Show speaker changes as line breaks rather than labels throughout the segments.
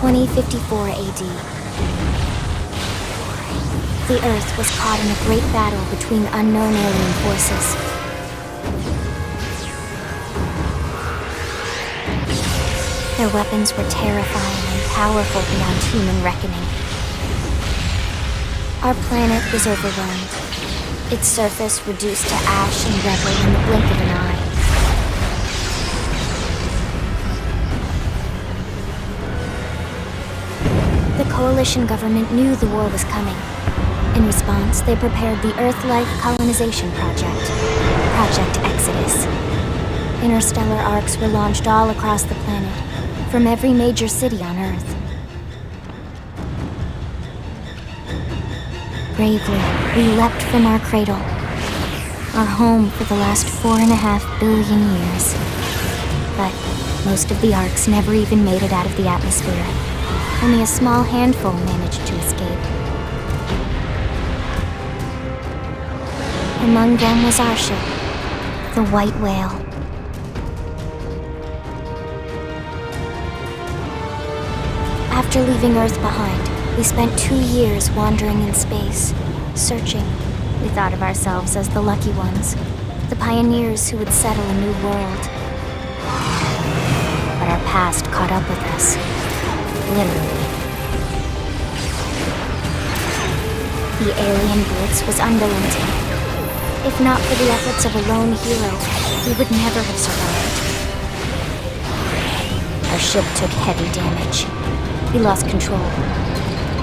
2054 AD. The Earth was caught in a great battle between unknown alien forces. Their weapons were terrifying and powerful beyond human reckoning. Our planet was overwhelmed, its surface reduced to ash and rubble in the blink of an eye. The Coalition government knew the war was coming. In response, they prepared the Earth-Life Colonization Project, Project Exodus. Interstellar arcs were launched all across the planet, from every major city on Earth. Bravely, we leapt from our cradle, our home for the last 4.5 billion years. But most of the arcs never even made it out of the atmosphere. Only a small handful managed to escape. Among them was our ship, the White Whale. After leaving Earth behind, we spent 2 years wandering in space, searching. We thought of ourselves as the lucky ones, the pioneers who would settle a new world. But our past caught up with us, literally. The alien blitz was unrelenting. If not for the efforts of a lone hero, we would never have survived. Our ship took heavy damage. We lost control.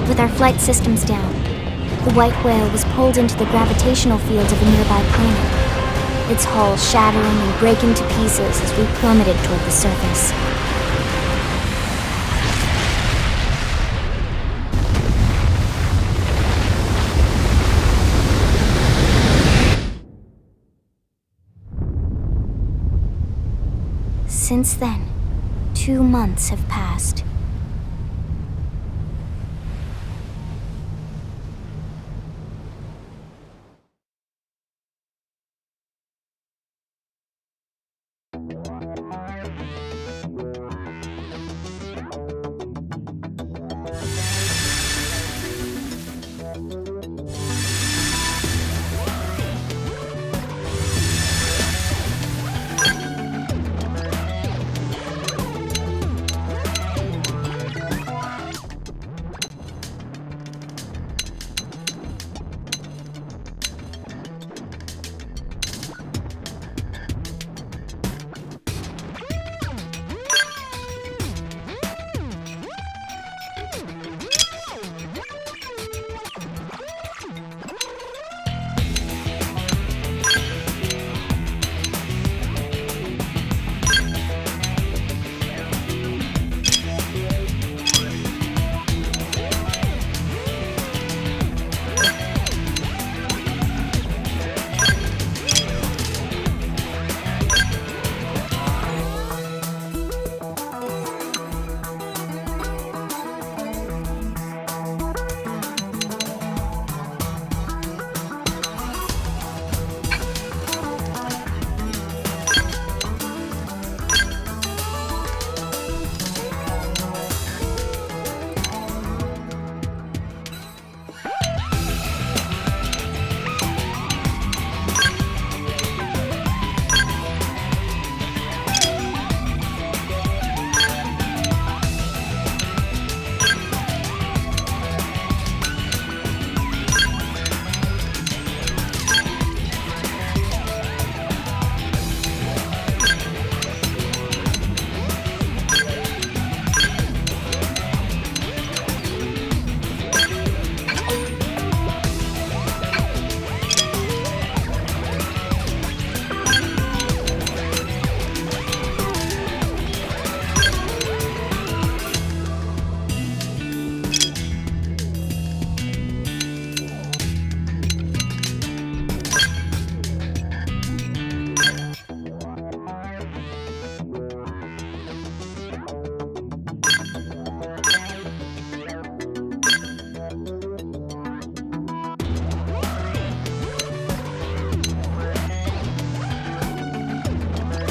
With our flight systems down, the White Whale was pulled into the gravitational field of a nearby planet, its hull shattering and breaking to pieces as we plummeted toward the surface. Since then, 2 months have passed.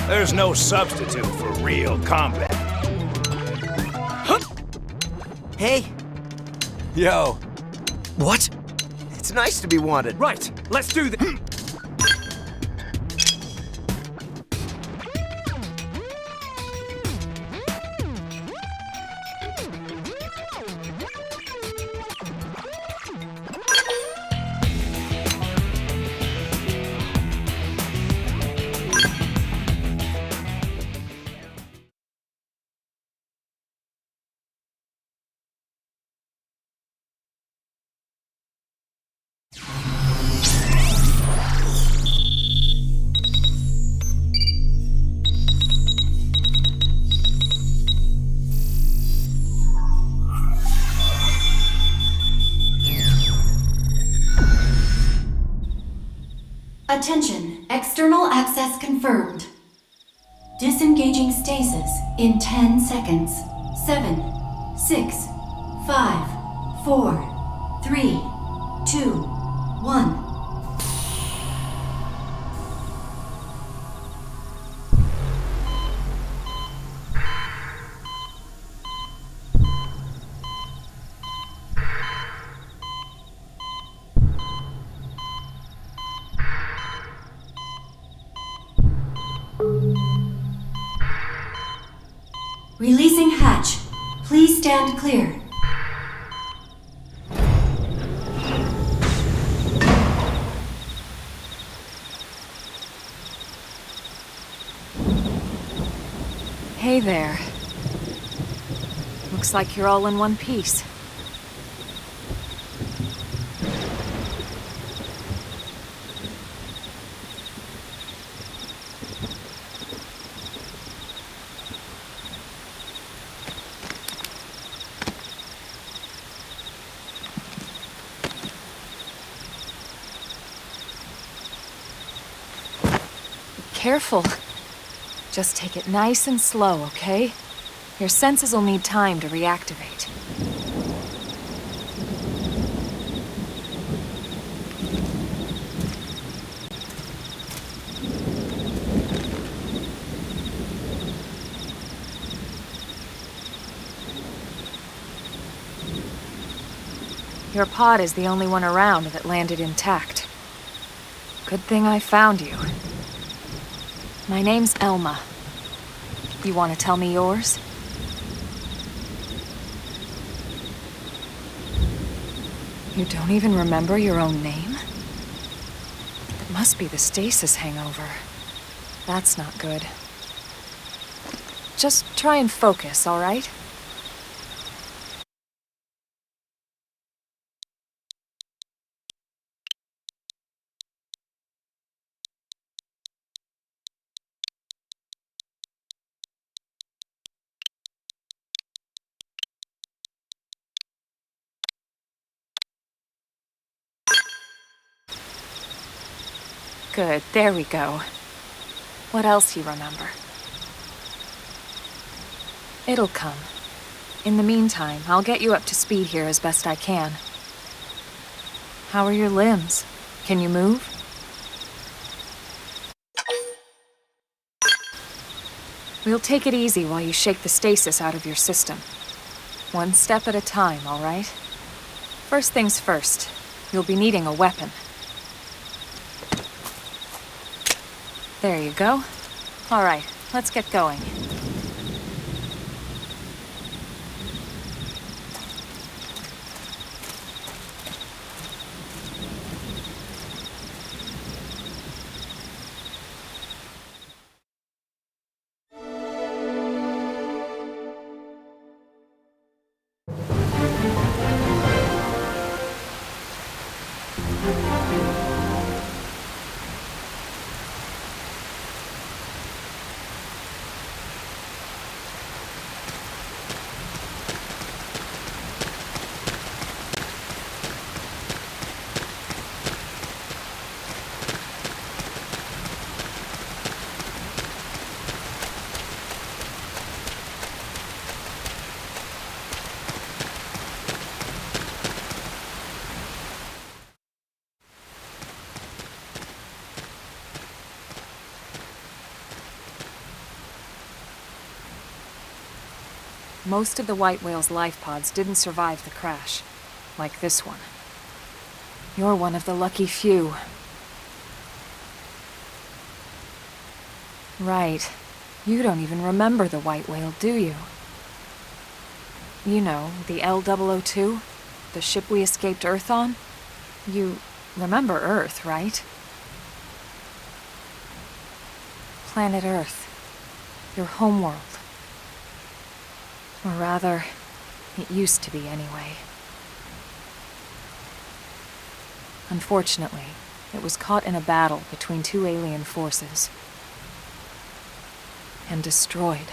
There's no substitute for real combat. Hey.
Yo.
What? It's nice to be wanted.
Right, let's do this.
Attention, external access confirmed. Disengaging stasis in 10 seconds. 7, 6, 5, 4, 3, 2, 1. Releasing hatch. Please stand clear.
Hey there. Looks like you're all in one piece. Careful. Just take it nice and slow, okay? Your senses will need time to reactivate. Your pod is the only one around that landed intact. Good thing I found you. My name's Elma. You want to tell me yours? You don't even remember your own name? It must be the stasis hangover. That's not good. Just try and focus, all right? Good, there we go. What else you remember? It'll come. In the meantime, I'll get you up to speed here as best I can. How are your limbs? Can you move? We'll take it easy while you shake the stasis out of your system. One step at a time, all right? First things first, you'll be needing a weapon. There you go. All right, let's get going. most of the white whale's life pods didn't survive the crash, like this one. You're one of the lucky few. Right. You don't even remember the white whale, do you? You know, the L002? The ship we escaped Earth on? You remember Earth, right? Planet Earth. Your homeworld. Or rather, it used to be anyway. Unfortunately, it was caught in a battle between two alien forces. And destroyed.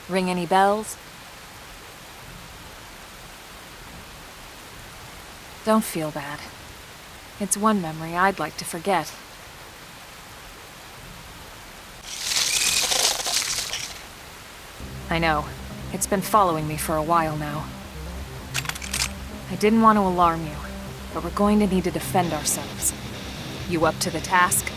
Ring any bells? Don't feel bad. It's one memory I'd like to forget. I know. It's been following me for a while now. I didn't want to alarm you, but we're going to need to defend ourselves. You up to the task?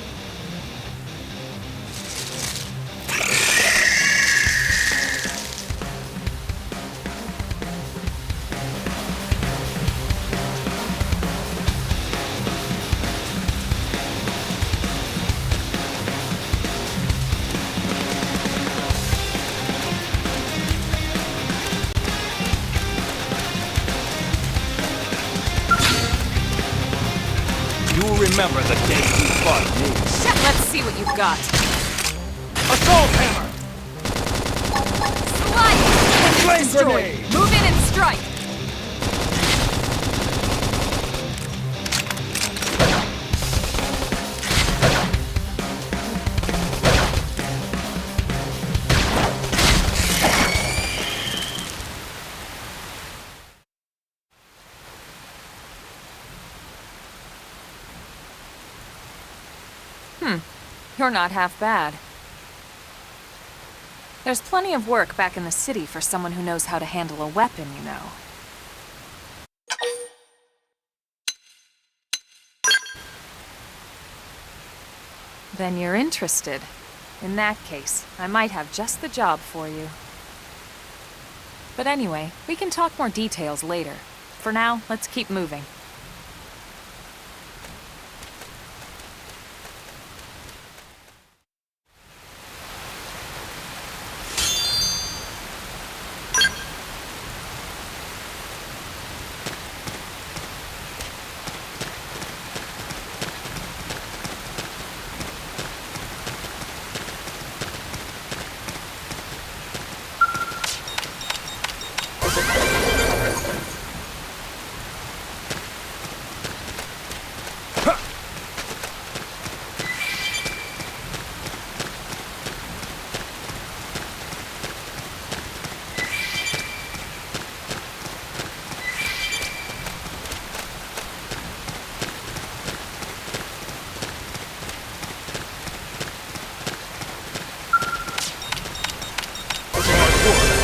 You'll remember the day you fought me.
Let's see what you've got.
Assault hammer!
Slide!
Flame
Destroy.
grenade!
Move in and strike! You're not half bad. There's plenty of work back in the city for someone who knows how to handle a weapon, you know. Then you're interested. In that case, I might have just the job for you. But anyway, we can talk more details later. For now, let's keep moving.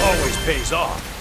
Always pays off.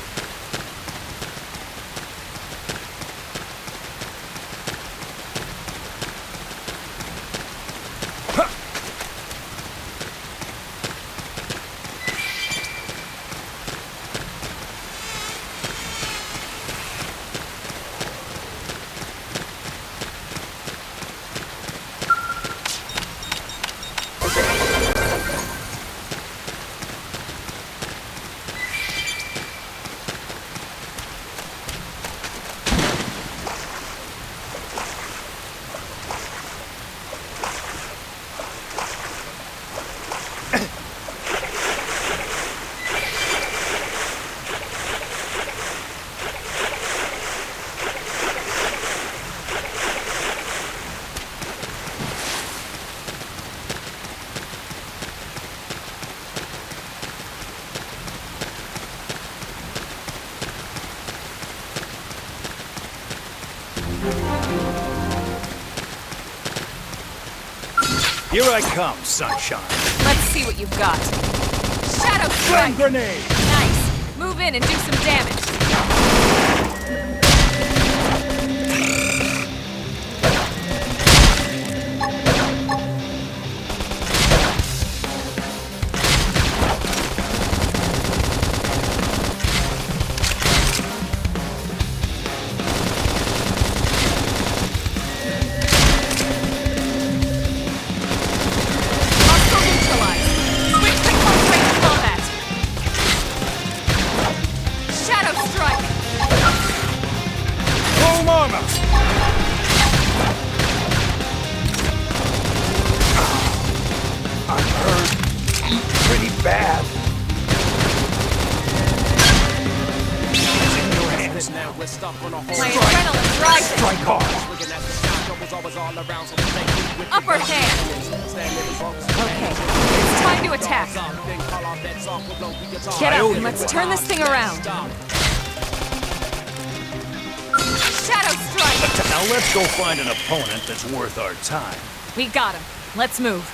Here I come, sunshine.
Let's see what you've got. Shadow
Flame
strike!
grenade!
Nice. Move in and do some damage. Okay, it's time to attack. Get up and let's turn this thing around. Shadow Strike!
Now let's go find an opponent that's worth our time.
We got him. Let's move.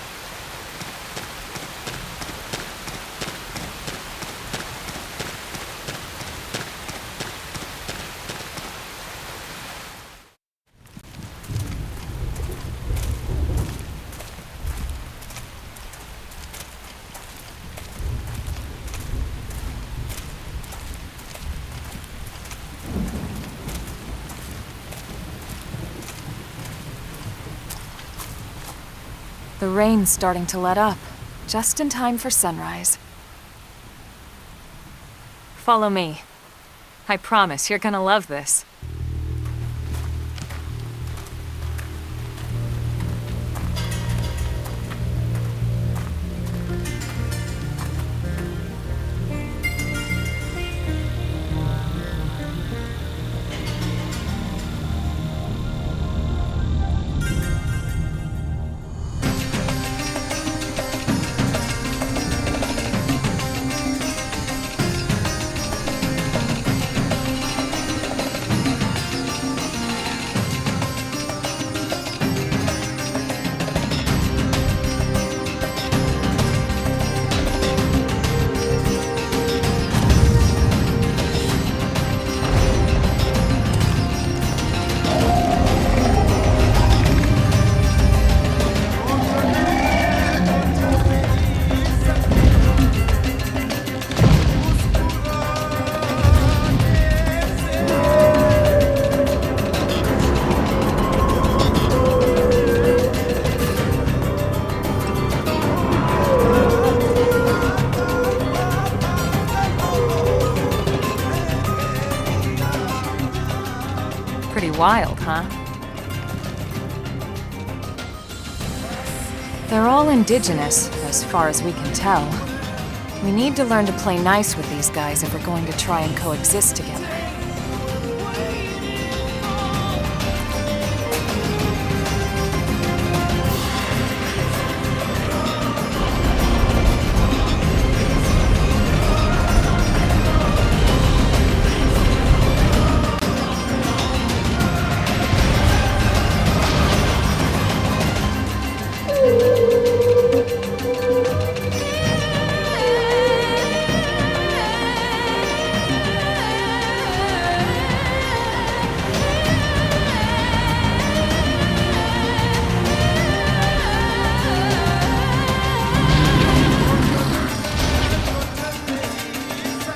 The rain's starting to let up, just in time for sunrise. Follow me. I promise you're gonna love this. Pretty wild, huh? They're all indigenous, as far as we can tell. We need to learn to play nice with these guys if we're going to try and coexist together.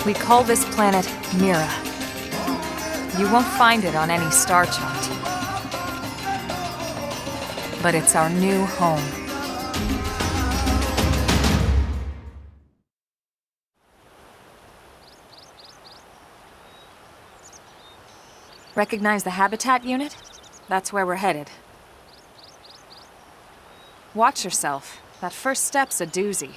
We call this planet Mira. You won't find it on any star chart. But it's our new home. Recognize the habitat unit? That's where we're headed. Watch yourself. That first step's a doozy.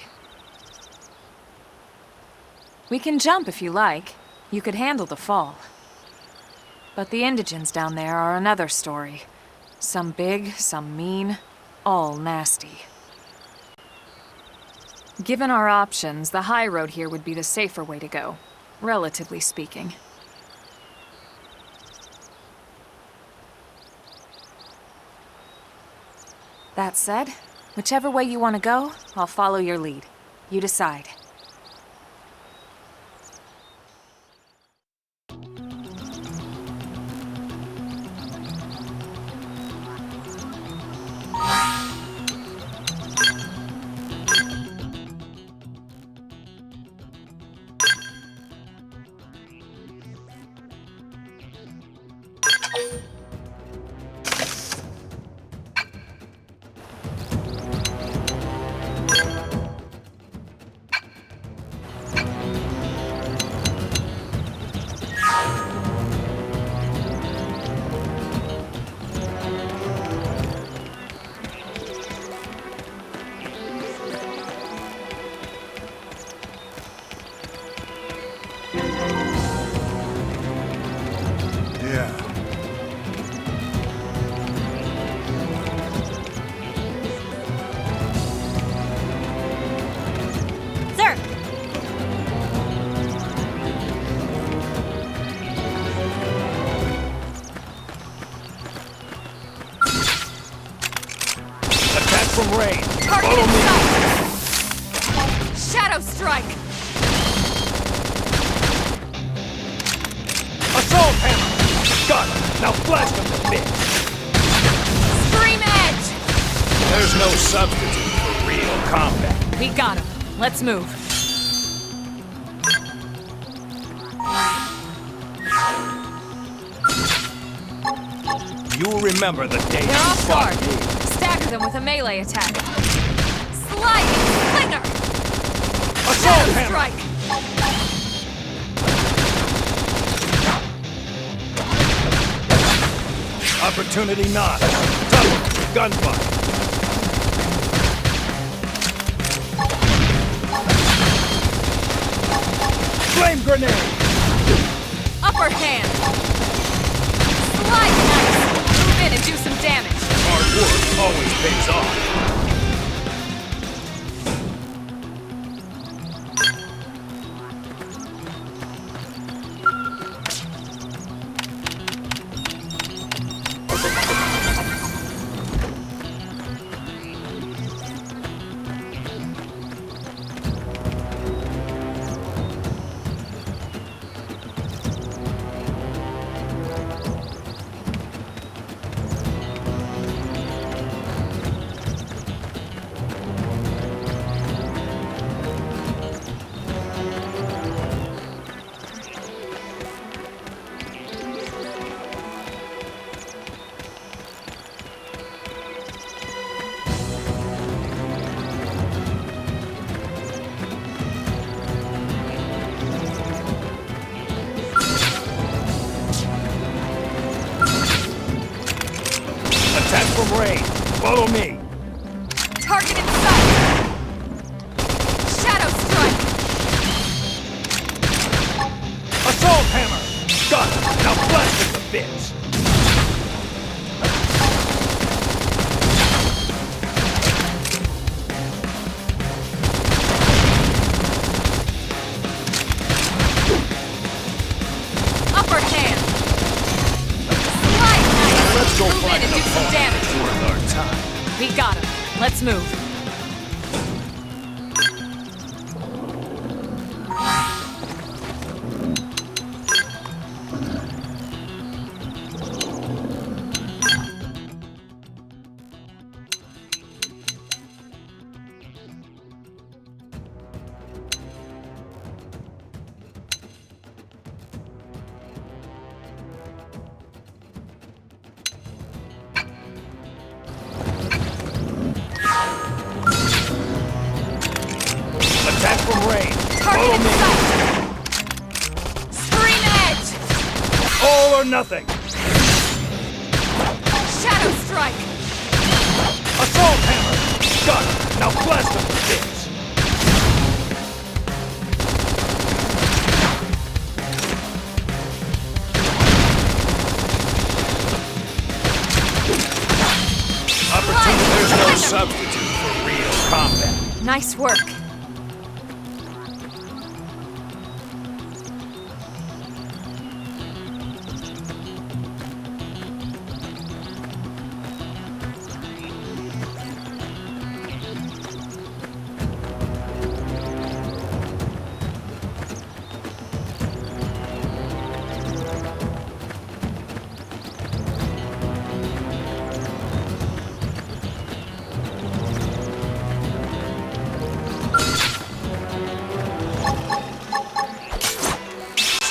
We can jump if you like. You could handle the fall. But the indigents down there are another story. Some big, some mean, all nasty. Given our options, the high road here would be the safer way to go, relatively speaking. That said, whichever way you want to go, I'll follow your lead. You decide.
Attack from range.
Target
Follow
in
me.
sight! Shadow strike!
Assault hammer! Got him! Now blast him to bits!
Scream edge!
There's no substitute for real combat.
We got him. Let's move.
You'll remember the day
They're
you
off
fought
guard.
me.
Stagger them with a melee attack. Sliding slinger!
Assault
Shadow
hammer!
strike!
Opportunity not. Tunnel. Gunfight. Flame grenade!
Upper hand! Slide nice! Move in and do some damage.
Hard work always pays off. Attack from range. Follow me.
Target in sight! Shadow strike!
Assault hammer! Got him! Now blast him to bits!
Upper hand! Slide nice!
Let's go
Move in
find
and
an
do some
opponent
damage.
that's worth our time.
We got him. Let's move.
Attack from range.
Target
Follow
in
me.
sight! Scream edge!
All or nothing.
Shadow strike!
Assault hammer! Got him! Now blast him to bits! Opportunity. There's no substitute for real combat.
Nice work.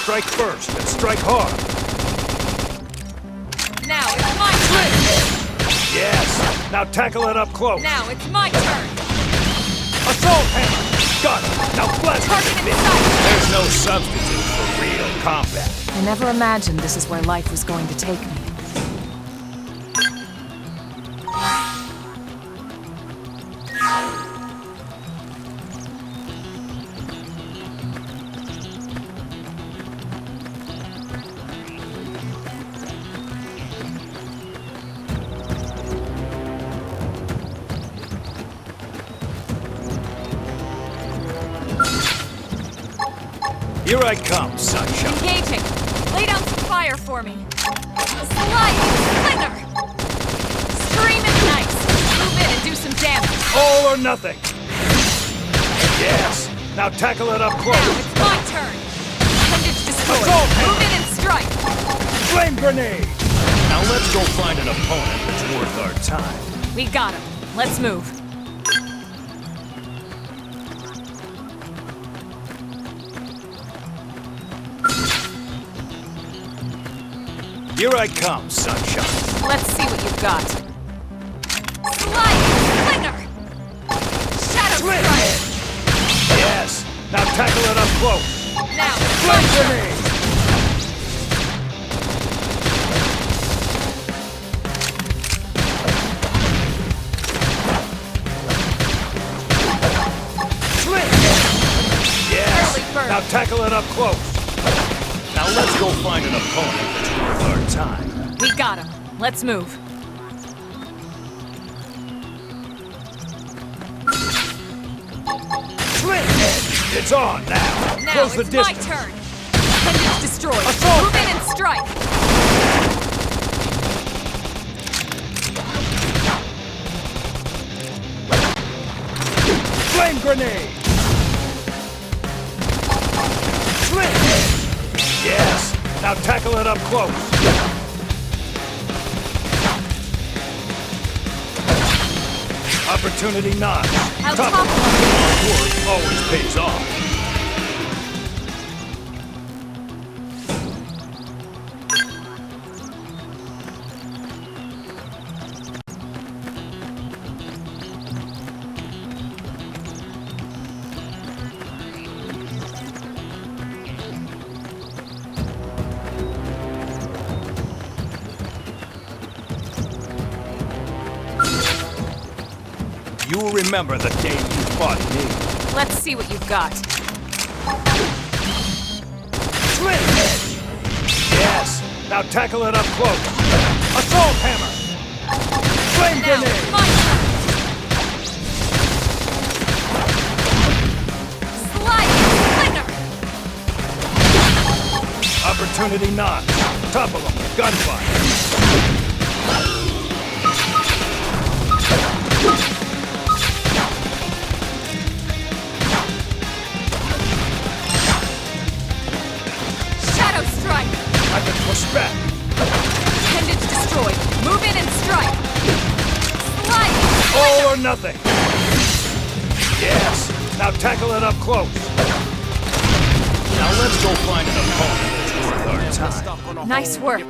Strike first and strike hard.
Now it's my turn!
Yes. Now tackle it up close.
Now it's my turn!
Assault hammer! Got him! Now blast him
Target
to
in
bits!
sight!
There's no substitute for real combat.
I never imagined this is where life was going to take me.
Here I come, sunshine.
Engaging! Lay down some fire for me! Slide! Slinger! Scream and nice! Move in and do some
or nothing! Yes! Now tackle it up
Now
close!
it's my turn! Appendage destroyed!
Assault hammer!
Move in and strike!
Flame grenade! Now let's go find an opponent that's worth our time.
We got him. Let's move.
Here I come, sunshine.
Let's see what you've got. Slide! Slinger! Shadow
Slit!
strike!
Yes! Now tackle it up close!
Now it's my
Flame
turn!
grenade! Slit! Yes!
Early bird.
Now tackle it up close! Now let's go find an opponent that's worth our time.
We got him. Let's move.
Slit! It's on now!
Now
Close the
it's my
distance!
turn. Appendage destroyed.
Assault
Move in and strike.
Flame grenade! Slit! Yes! Now tackle it up close! Opportunity knocks.
I'll
Top
topple him.
work always pays off. You will remember the day you fought me.
Let's see what you've got.
Slit! Yes! Now tackle it up close. Assault hammer! Flame
Now it's
grenade!
my turn. Slide! Slinger!
Opportunity knocks. Topple them. Gunfire.
Shadow strike!
I can push back.
Appendage destroyed. Move in and strike. Slide!
All or nothing. Yes. Now tackle it up close. Now let's go find an opponent that's worth our time.
Nice work.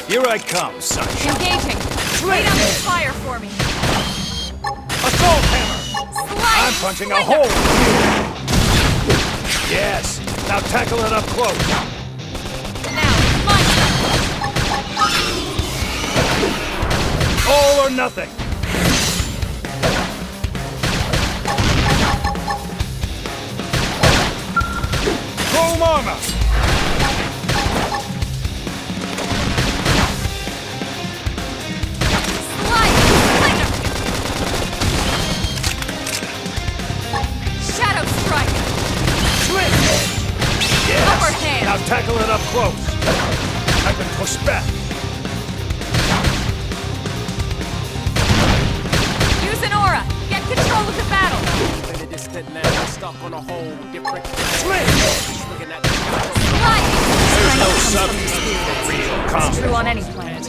Here I come, sunshine.
Engaging. Wait on this fire for me.
Assault hammer!
Slide!
I'm punching a
Slinger!
hole in you! Yes! Now tackle it up close!
Now it's my turn.
All or nothing! Chrome armor!
Slide! Slinger! Shadow strike!
Slit! Yes!
Upper hand.
Now tackle it up close! I can push back!
Use an aura! Get control of the battle!
Slit!
Slide!
There's no
Strength comes from
substitute
the
for
spirits.
real
It's
combat.
true on any planet.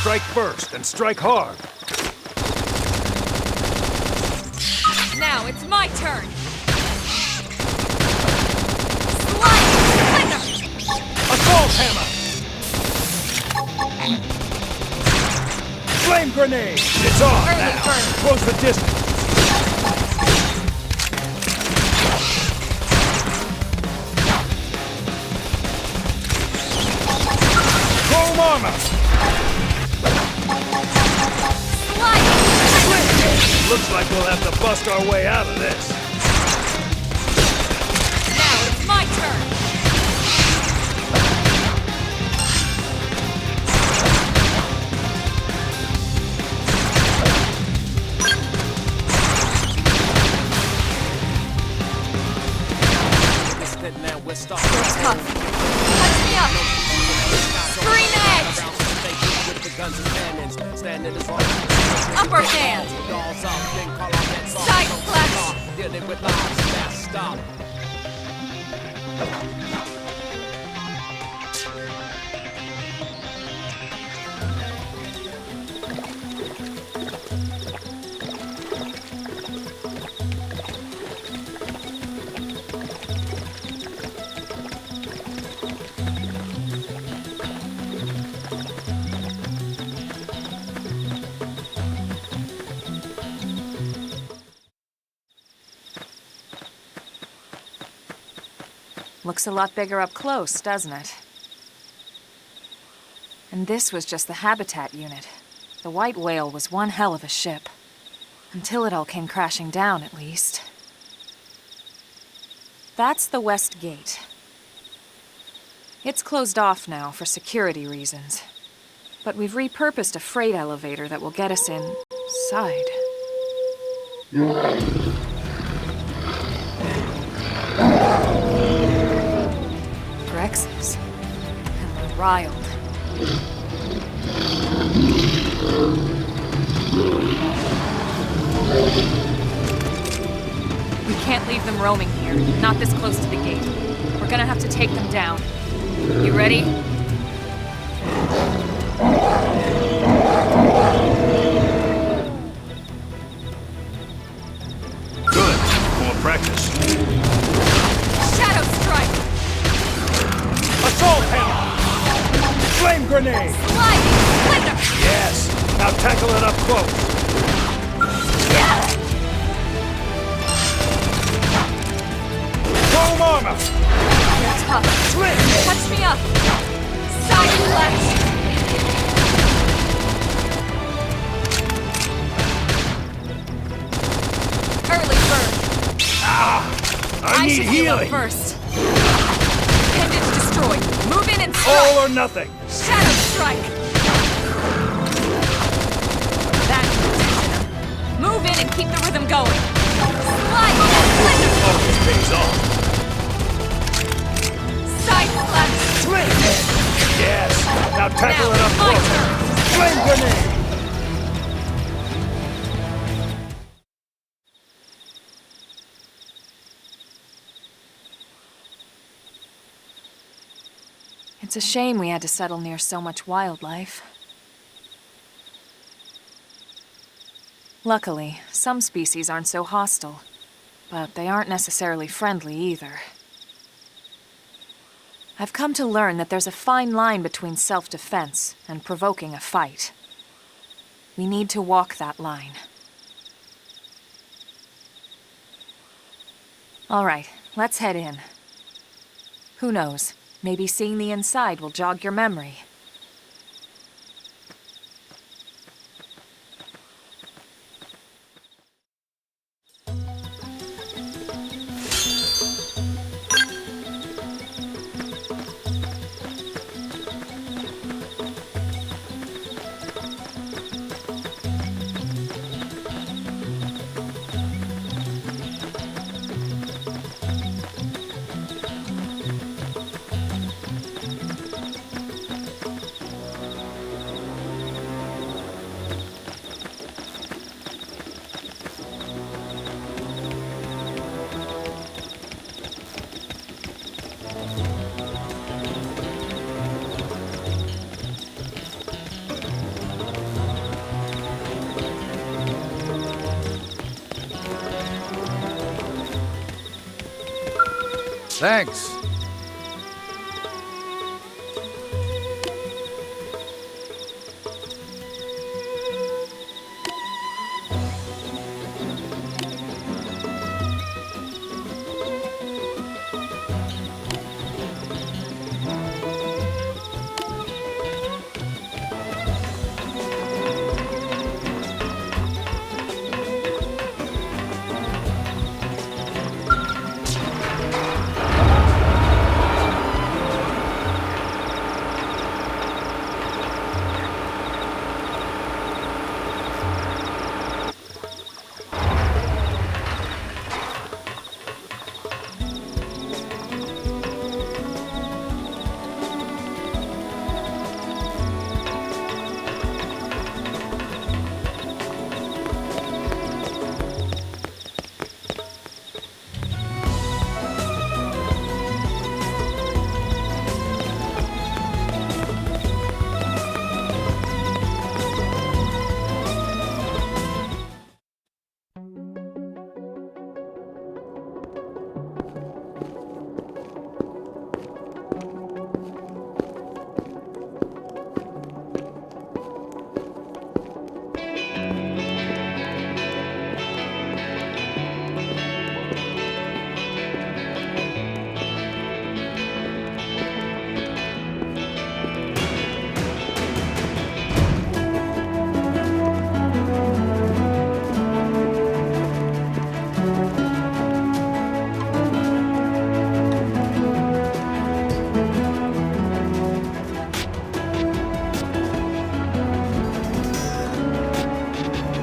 Strike first and strike hard.
Now it's my turn. Slide! Splinter!
Assault hammer! Flame grenade! It's on
Early
now!
bird.
Close the distance! Chrome armor! Looks like we'll have to bust our way out of this.
Now it's my turn. It's tough. Touch me up. Screen edge. Upper hand. Side slash. Looks a lot bigger up close, doesn't it? And this was just the habitat unit. The white whale was one hell of a ship. Until it all came crashing down, at least. That's the west gate. It's closed off now for security reasons. But we've repurposed a freight elevator that will get us inside. Rexes. And they're riled. We can't leave them roaming here, not this close to the gate. We're gonna have to take them down. You ready?
Good. More practice.
Shadow strike!
Assault hammer! Flame grenade!
Sliding splinter!
Yes! Now tackle it up close! Chrome armor!
You're tough. Touch me up! Side slash! Early bird!
I need
should heal up
healing!
first. Pendants destroyed. Move in and strike!
All or nothing!
Shadow strike! That's the tensioner. Move in and keep the rhythm going. Slide! Splinter!
Focus pays off!
Side slash!
Yes! Now tackle
Now
it up
it's my
close!
turn!
Flame grenade!
It's a shame we had to settle near so much wildlife. Luckily, some species aren't so hostile, but they aren't necessarily friendly either. I've come to learn that there's a fine line between self-defense and provoking a fight. We need to walk that line. All right, let's head in. Who knows? Maybe seeing the inside will jog your memory.
Thanks.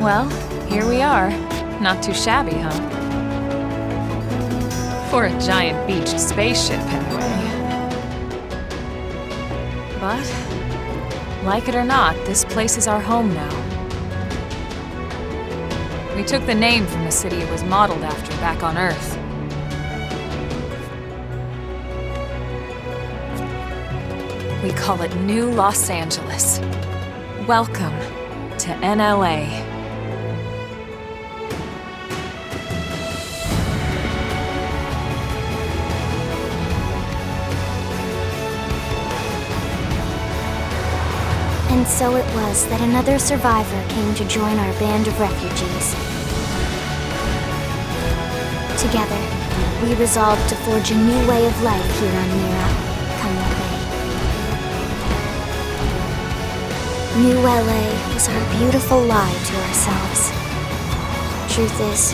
Well, here we are. Not too shabby, huh? For a giant beached spaceship, anyway. But, like it or not, this place is our home now. We took the name from the city it was modeled after back on Earth. We call it New Los Angeles. Welcome to NLA.
And so it was that another survivor came to join our band of refugees. Together, we resolved to forge a new way of life here on Mira, come what may. New LA was our beautiful lie to ourselves. Truth is,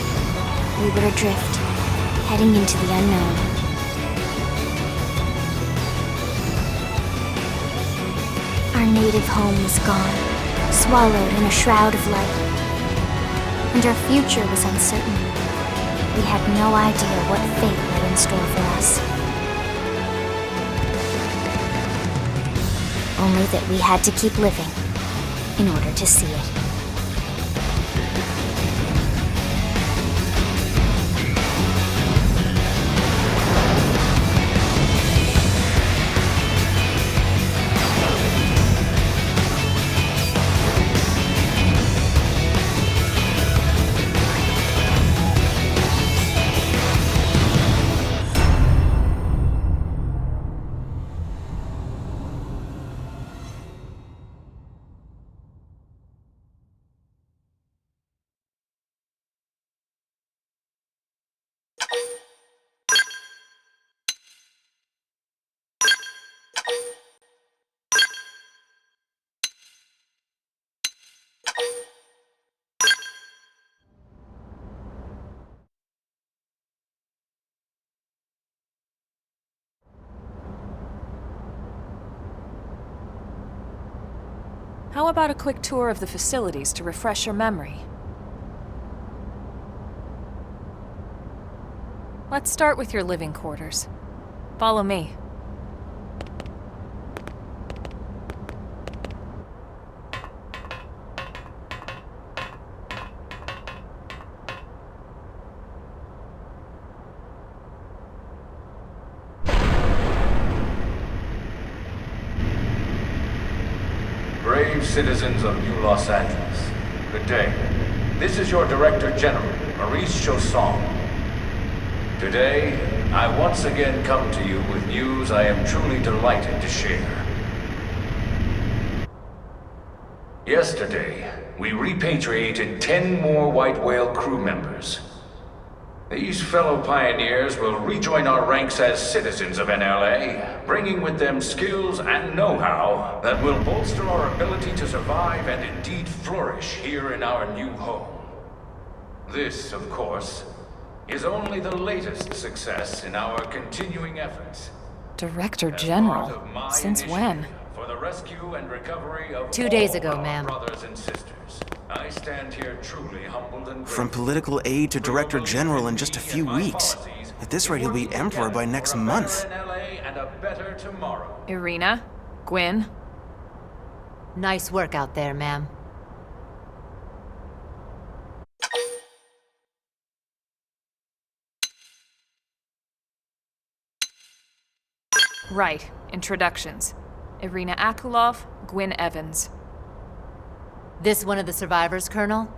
we were adrift, heading into the unknown. Our native home was gone, swallowed in a shroud of light. And our future was uncertain. We had no idea what fate lay in store for us. Only that we had to keep living in order to see it.
How about a quick tour of the facilities to refresh your memory? Let's start with your living quarters. Follow me.
Brave citizens of New Los Angeles, good day. This is your Director General, Maurice Chausson. Today, I once again come to you with news I am truly delighted to share. Yesterday, we repatriated 10 more White Whale crew members. These fellow pioneers will rejoin our ranks as citizens of NLA, bringing with them skills and know-how that will bolster our ability to survive and indeed flourish here in our new home. This, of course, is only the latest success in our continuing efforts.
Director
As
General?
part of my
Since
initiative
when?
For the rescue and recovery of
2 days
all
ago,
our
ma'am.
brothers and sisters. I stand here truly humbled and
From
grateful.
political aide to director general in just a few weeks. At this rate, he'll be emperor by next month.
And a better tomorrow.
Irina? Gwyn?
Nice work out there, ma'am.
Right. Introductions. Irina Akulov, Gwyn Evans.
This one of the survivors, Colonel?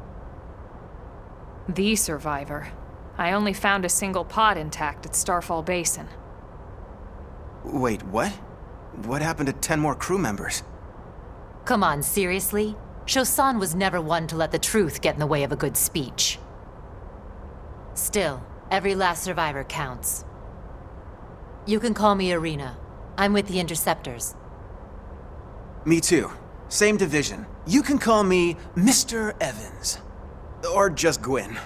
The survivor. I only found a single pod intact at Starfall Basin.
Wait, what? What happened to 10 more crew members?
Come on, seriously? Chausson was never one to let the truth get in the way of a good speech. Still, every last survivor counts. You can call me Irina. I'm with the Interceptors.
Me too. Same division. You can call me Mr. Evans. Or just Gwyn.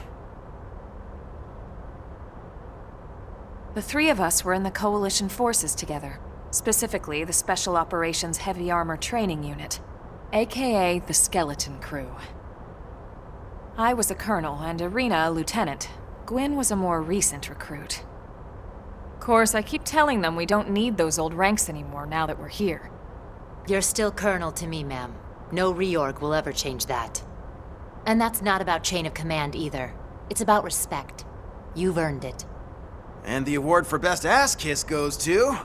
The three of us were in the Coalition forces together. Specifically, the Special Operations Heavy Armor Training Unit, aka the Skeleton Crew. I was a colonel and Irina a lieutenant. Gwyn was a more recent recruit. Of course, I keep telling them we don't need those old ranks anymore now that we're here.
You're still Colonel to me, ma'am. No reorg will ever change that. And that's not about chain of command either. It's about respect. You've earned it.
And the award for best ass kiss goes to...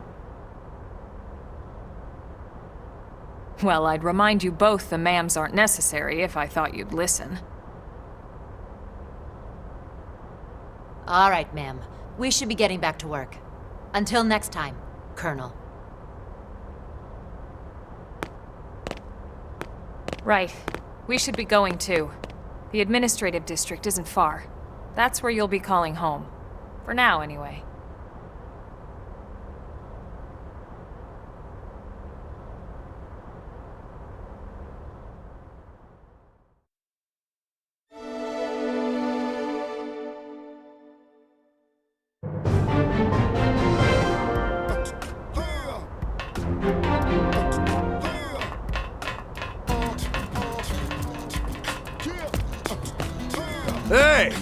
Well, I'd remind you both the ma'ams aren't necessary if I thought you'd listen.
All right, ma'am. We should be getting back to work. Until next time, Colonel.
Right. We should be going too. The administrative district isn't far. That's where you'll be calling home. For now, anyway.
Hey!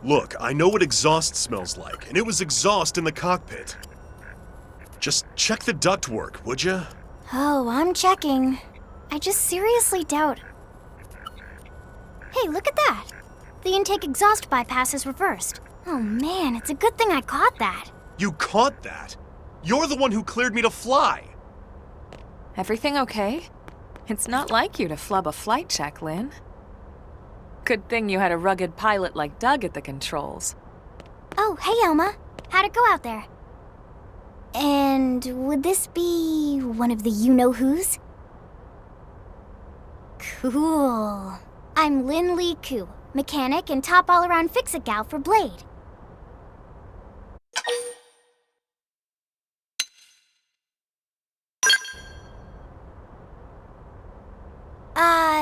Look, I know what exhaust smells like, and it was exhaust in the cockpit. Just check the ductwork, would ya?
Oh, I'm checking. I just seriously doubt... Hey, look at that! The intake exhaust bypass is reversed. Oh man, it's a good thing I caught that.
You caught that? You're the one who cleared me to fly!
Everything okay? It's not like you to flub a flight check, Lynn. Good thing you had a rugged pilot like Doug at the controls.
Oh, hey Elma. How'd it go out there? And would this be one of the you-know-whos? Cool. I'm Lynn Lee Koo, mechanic and top all-around fix-it gal for Blade.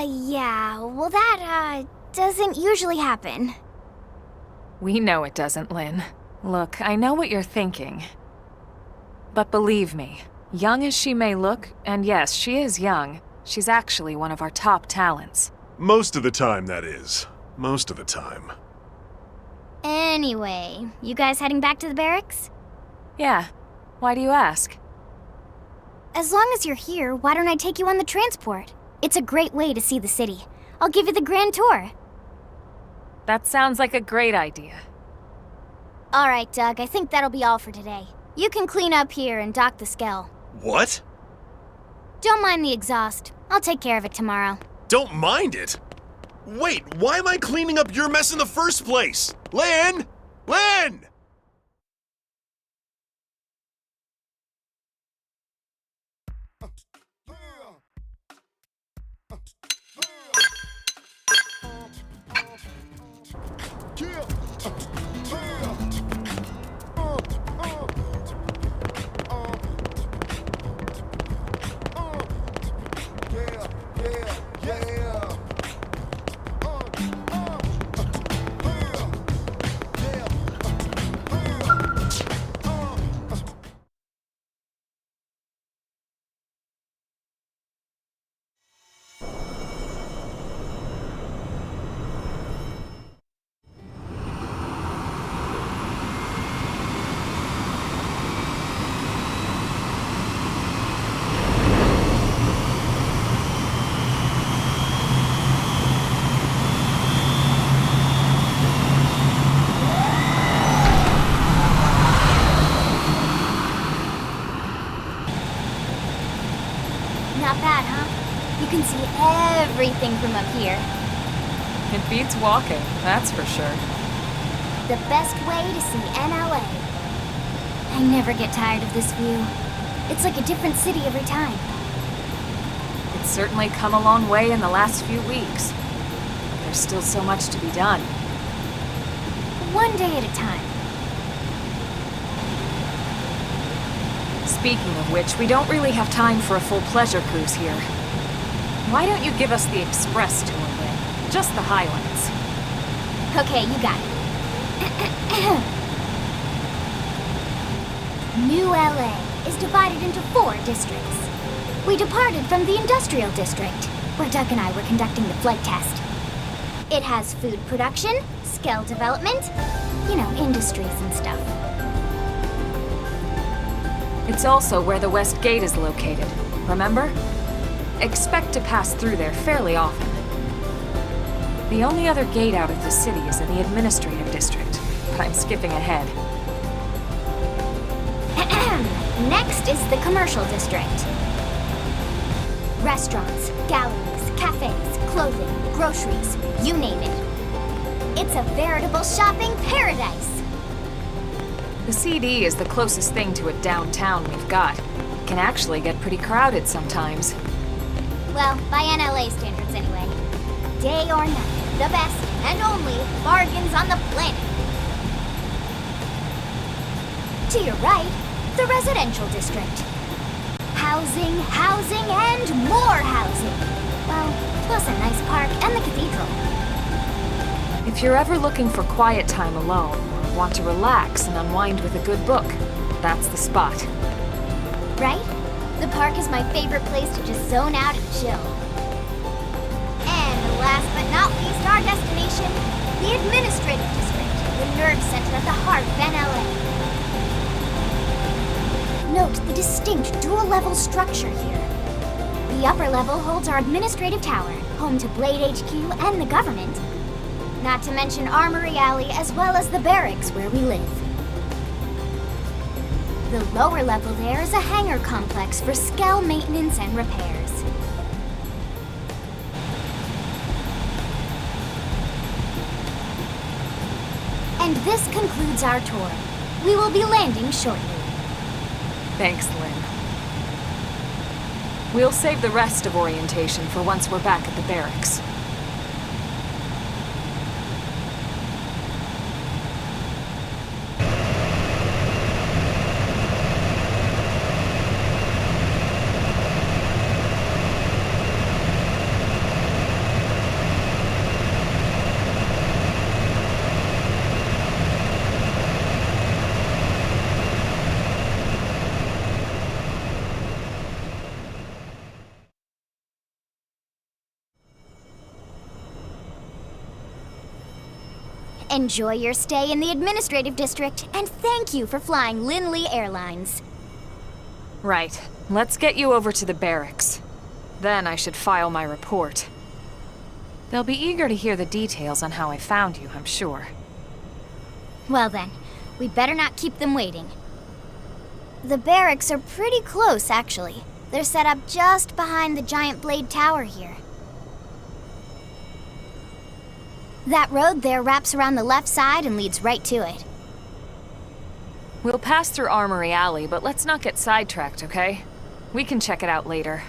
Yeah, well that, doesn't usually happen.
We know it doesn't, Lynn. Look, I know what you're thinking. But believe me, young as she may look, and yes, she is young, she's actually one of our top talents.
Most of the time, that is. Most of the time.
Anyway, you guys heading back to the barracks?
Yeah. Why do you ask?
As long as you're here, why don't I take you on the transport? It's a great way to see the city. I'll give you the grand tour.
That sounds like a great idea.
All right, Doug, I think that'll be all for today. You can clean up here and dock the Skell.
What?
Don't mind the exhaust. I'll take care of it tomorrow.
Don't mind it? Wait, why am I cleaning up your mess in the first place? Lynn! Lynn!
Not bad, huh? You can see everything from up here.
It beats walking, that's for sure.
The best way to see NLA. I never get tired of this view. It's like a different city every time.
It's certainly come a long way in the last few weeks. There's still so much to be done.
One day at a time.
Speaking of which, we don't really have time for a full pleasure cruise here. Why don't you give us the express tour, Lynn? Just the highlights.
Okay, you got it. New LA is divided into 4 districts. We departed from the industrial district, where Doug and I were conducting the flight test. It has food production, skill development, you know, industries and stuff.
It's also where the West Gate is located, remember? Expect to pass through there fairly often. The only other gate out of the city is in the administrative district, but I'm skipping ahead.
Next is the commercial district. Restaurants, galleries, cafes, clothing, groceries, you name it. It's a veritable shopping paradise.
The CD is the closest thing to a downtown we've got. It can actually get pretty crowded sometimes.
Well, by NLA standards anyway. Day or night, the best and only bargains on the planet. To your right, the residential district. Housing, housing, and more housing.
If you're ever looking for quiet time alone, or want to relax and unwind with a good book, that's the spot.
Right? The park is my favorite place to just zone out and chill. And last but not least, our destination, the Administrative District, the nerve center at the heart of NLA. Note the distinct dual-level structure here. The upper level holds our administrative tower, home to Blade HQ and the government. Not to mention Armory Alley as well as the barracks where we live. The lower level there is a hangar complex for Skell maintenance and repairs. And this concludes our tour. We will be landing shortly.
Thanks, Lynn. We'll save the rest of orientation for once we're back at the barracks.
Enjoy your stay in the Administrative District, and thank you for flying Linley Airlines.
Right. Let's get you over to the barracks. Then I should file my report. They'll be eager to hear the details on how I found you, I'm sure.
Well then, we better not keep them waiting. The barracks are pretty close, actually. They're set up just behind the giant blade tower here. That road there wraps around the left side and leads right to it.
We'll pass through Armory Alley, but let's not get sidetracked, okay? We can check it out later.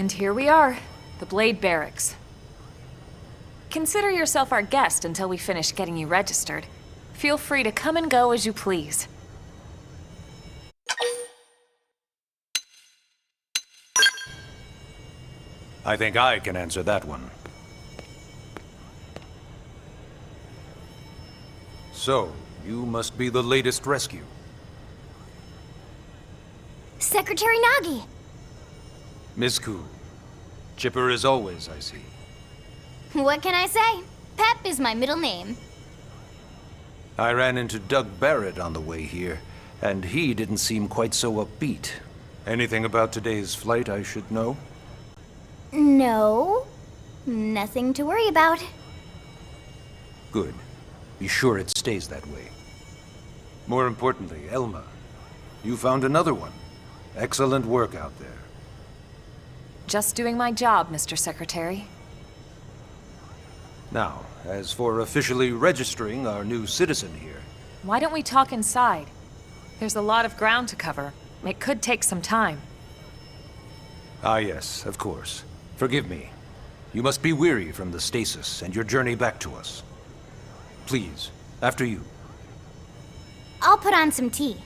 And here we are, the Blade Barracks. Consider yourself our guest until we finish getting you registered. Feel free to come and go as you please.
I think I can answer that one. So, you must be the latest rescue.
Secretary Nagi!
Ms. Koo. Chipper as always, I see.
What can I say? Pep is my middle name.
I ran into Doug Barrett on the way here, and he didn't seem quite so upbeat. Anything about today's flight I should know?
No. Nothing to worry about.
Good. Be sure it stays that way. More importantly, Elma, you found another one. Excellent work out there.
Just doing my job, Mr. Secretary.
Now, as for officially registering our new citizen here...
Why don't we talk inside? There's a lot of ground to cover. It could take some time.
Ah yes, of course. Forgive me. You must be weary from the stasis and your journey back to us. Please, after you.
I'll put on some tea.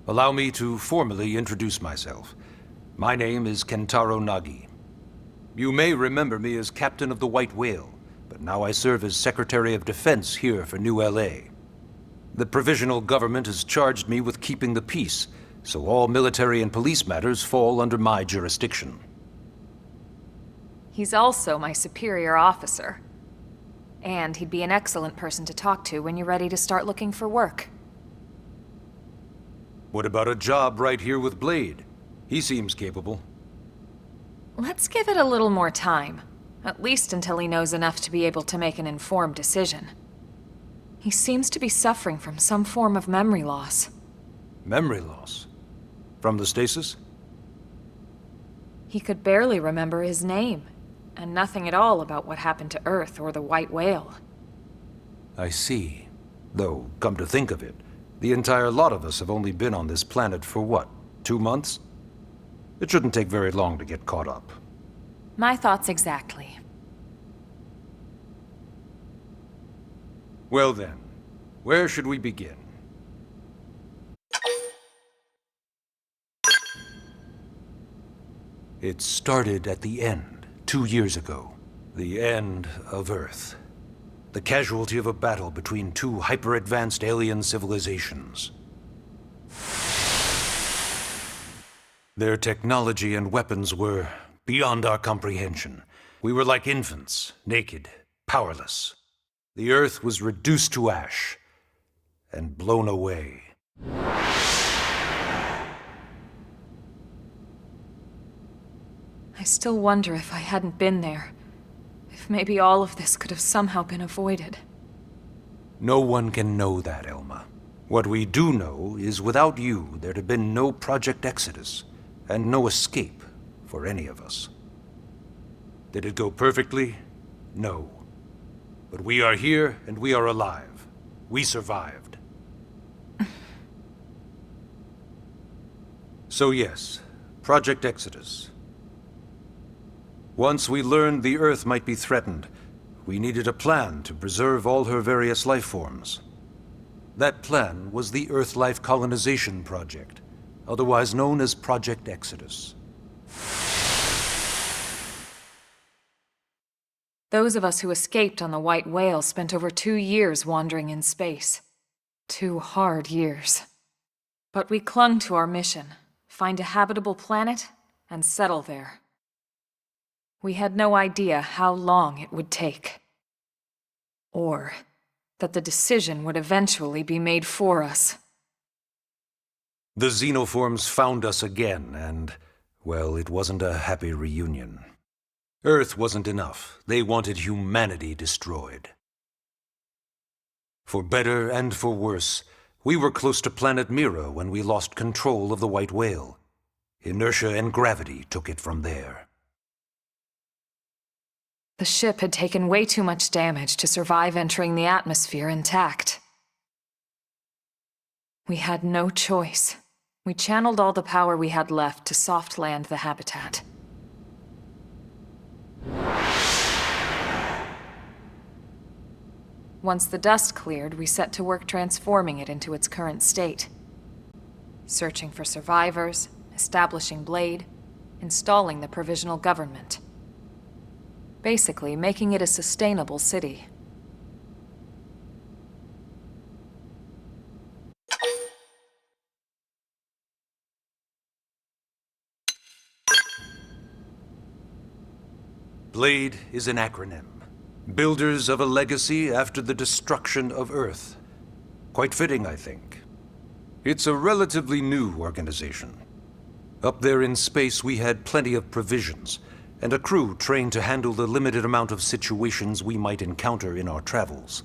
Allow me to formally introduce myself. My name is Kentaro Nagi. You may remember me as Captain of the White Whale, but now I serve as Secretary of Defense here for New LA. The provisional government has charged me with keeping the peace, so all military and police matters fall under my jurisdiction.
He's also my superior officer. And he'd be an excellent person to talk to when you're ready to start looking for work.
What about a job right here with Blade? He seems capable.
Let's give it a little more time. At least until he knows enough to be able to make an informed decision. He seems to be suffering from some form of memory loss.
Memory loss? From the stasis?
He could barely remember his name, and nothing at all about what happened to Earth or the White Whale.
I see. Though, come to think of it, the entire lot of us have only been on this planet for what, 2 months? It shouldn't take very long to get caught up.
My thoughts exactly.
Well then, where should we begin? It started at the end, 2 years ago. The end of Earth. The casualty of a battle between two hyper-advanced alien civilizations. Their technology and weapons were beyond our comprehension. We were like infants, naked, powerless. The Earth was reduced to ash and blown away.
I still wonder if I hadn't been there. If maybe all of this could have somehow been avoided.
No one can know that, Elma. What we do know is without you, there'd have been no Project Exodus, and no escape for any of us. Did it go perfectly? No. But we are here, and we are alive. We survived. So yes, Project Exodus. Once we learned the Earth might be threatened, we needed a plan to preserve all her various life forms. That plan was the Earth Life Colonization Project, otherwise known as Project Exodus.
Those of us who escaped on the White Whale spent over 2 years wandering in space. 2 hard years. But we clung to our mission, find a habitable planet, and settle there. We had no idea how long it would take. Or that the decision would eventually be made for us.
The xenoforms found us again, and, well, it wasn't a happy reunion. Earth wasn't enough. They wanted humanity destroyed. For better and for worse, we were close to planet Mira when we lost control of the White Whale. Inertia and gravity took it from there.
The ship had taken way too much damage to survive entering the atmosphere intact. We had no choice. We channeled all the power we had left to soft land the habitat. Once the dust cleared, we set to work transforming it into its current state. Searching for survivors, establishing Blade, installing the provisional government. Basically, making it a sustainable city.
BLADE is an acronym. Builders of a legacy after the destruction of Earth. Quite fitting, I think. It's a relatively new organization. Up there in space, we had plenty of provisions, and a crew trained to handle the limited amount of situations we might encounter in our travels.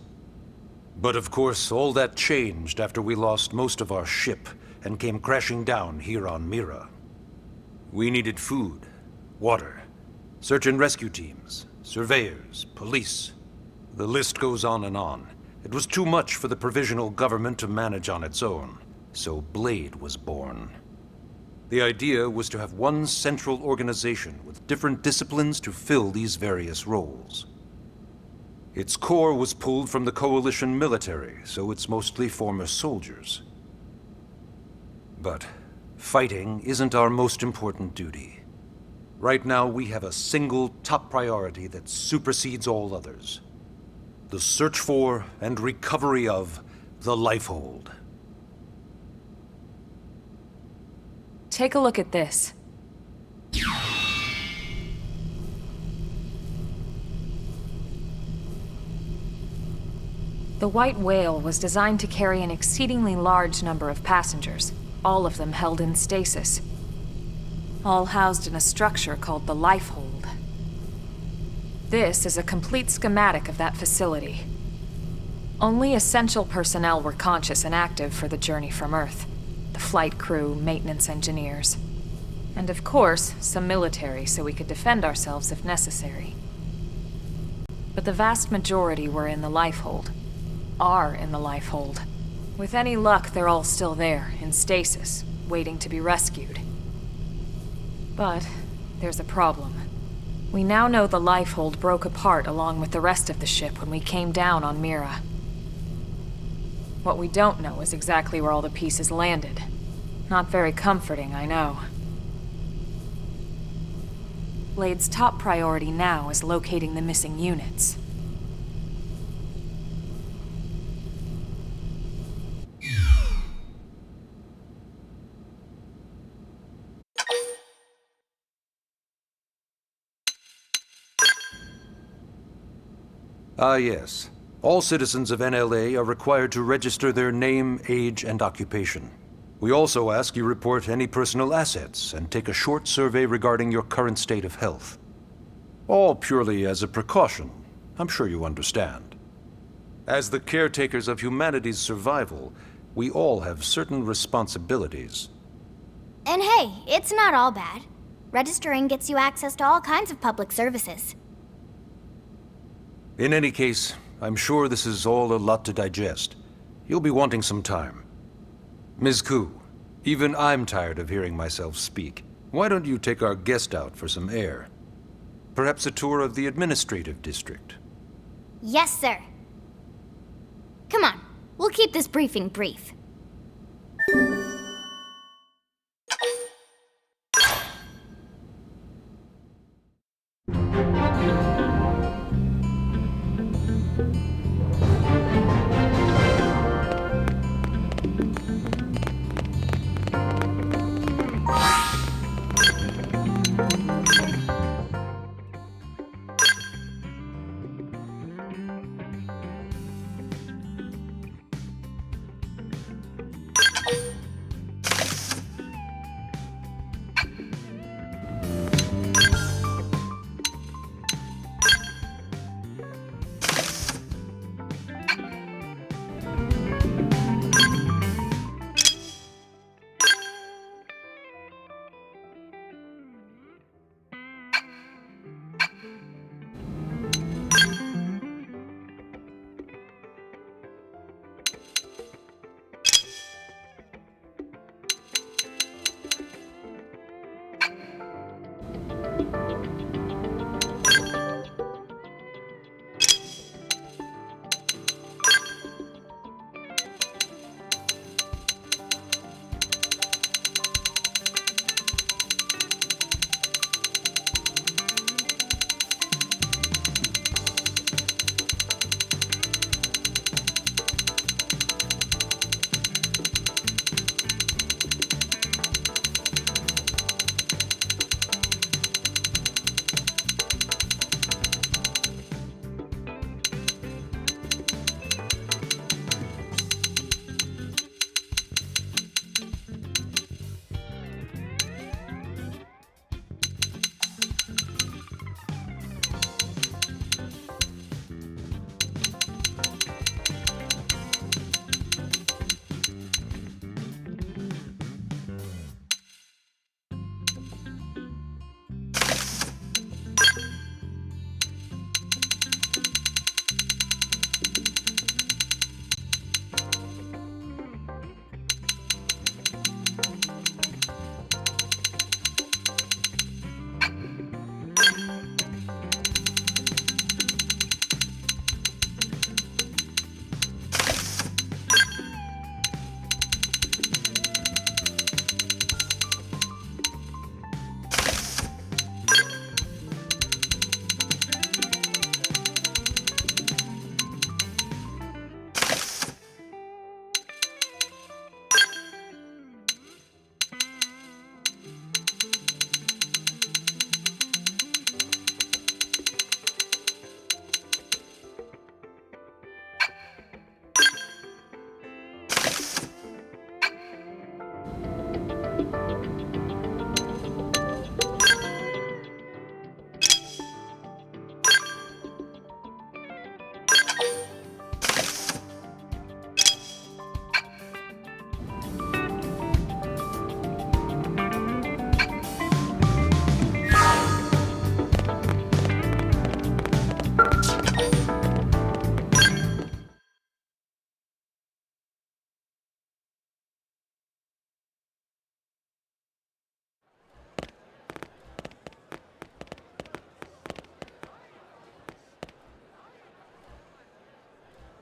But of course, all that changed after we lost most of our ship and came crashing down here on Mira. We needed food, water, search and rescue teams, surveyors, police. The list goes on and on. It was too much for the provisional government to manage on its own, so Blade was born. The idea was to have one central organization with different disciplines to fill these various roles. Its core was pulled from the Coalition military, so it's mostly former soldiers. But fighting isn't our most important duty. Right now, we have a single top priority that supersedes all others. The search for and recovery of the Lifehold.
Take a look at this. The White Whale was designed to carry an exceedingly large number of passengers, all of them held in stasis. All housed in a structure called the Lifehold. This is a complete schematic of that facility. Only essential personnel were conscious and active for the journey from Earth. The flight crew, maintenance engineers. And of course, some military so we could defend ourselves if necessary. But the vast majority were in the Lifehold. Are in the Lifehold. With any luck, they're all still there, in stasis, waiting to be rescued. But there's a problem. We now know the Lifehold broke apart along with the rest of the ship when we came down on Mira. What we don't know is exactly where all the pieces landed. Not very comforting, I know. Blade's top priority now is locating the missing units.
Ah, yes. All citizens of NLA are required to register their name, age, and occupation. We also ask you report any personal assets and take a short survey regarding your current state of health. All purely as a precaution. I'm sure you understand. As the caretakers of humanity's survival, we all have certain responsibilities.
And hey, it's not all bad. Registering gets you access to all kinds of public services.
In any case, I'm sure this is all a lot to digest. You'll be wanting some time. Ms. Koo, even I'm tired of hearing myself speak. Why don't you take our guest out for some air? Perhaps a tour of the administrative district.
Yes, sir. Come on, we'll keep this briefing brief.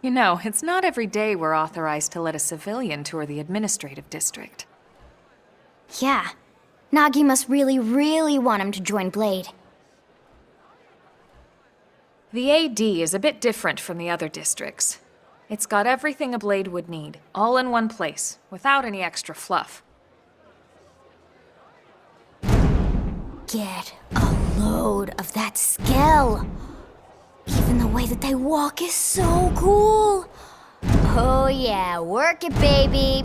You know, it's not every day we're authorized to let a civilian tour the administrative district.
Yeah. Nagi must really, really want him to join Blade.
The AD is a bit different from the other districts. It's got everything a Blade would need, all in one place, without any extra fluff.
Get a load of that skill. Even the way that they walk is so cool. Oh yeah, work it, baby.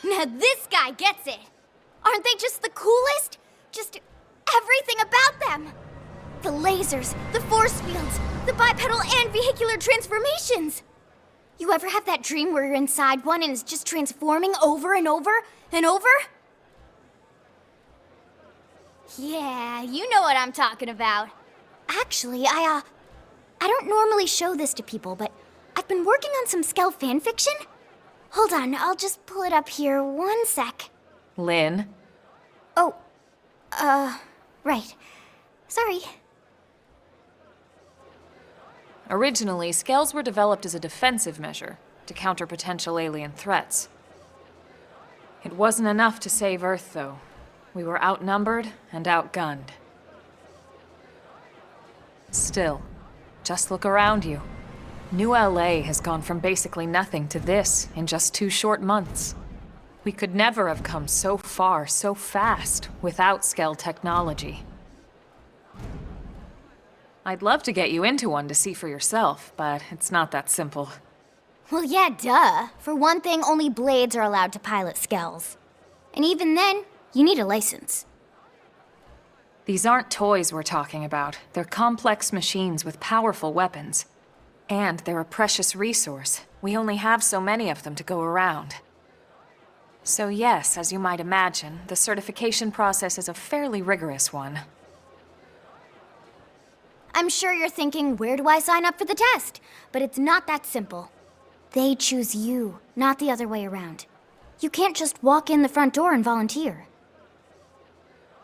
Now this guy gets it. Aren't they just the coolest? Just everything about them. The lasers, the force fields, the bipedal and vehicular transformations. You ever have that dream where you're inside one and it's just transforming over and over and over? Yeah, you know what I'm talking about. Actually, I don't normally show this to people, but I've been working on some Skell fanfiction. Hold on, I'll just pull it up here 1 sec.
Lynn?
Oh, right. Sorry.
Originally, Skells were developed as a defensive measure to counter potential alien threats. It wasn't enough to save Earth, though. We were outnumbered and outgunned. Still, just look around you. New LA has gone from basically nothing to this in just 2 short months. We could never have come so far, so fast, without Skell technology. I'd love to get you into one to see for yourself, but it's not that simple.
Well, yeah, duh. For one thing, only Blades are allowed to pilot Skells. And even then, you need a license.
These aren't toys we're talking about. They're complex machines with powerful weapons. And they're a precious resource. We only have so many of them to go around. So yes, as you might imagine, the certification process is a fairly rigorous one.
I'm sure you're thinking, where do I sign up for the test? But it's not that simple. They choose you, not the other way around. You can't just walk in the front door and volunteer.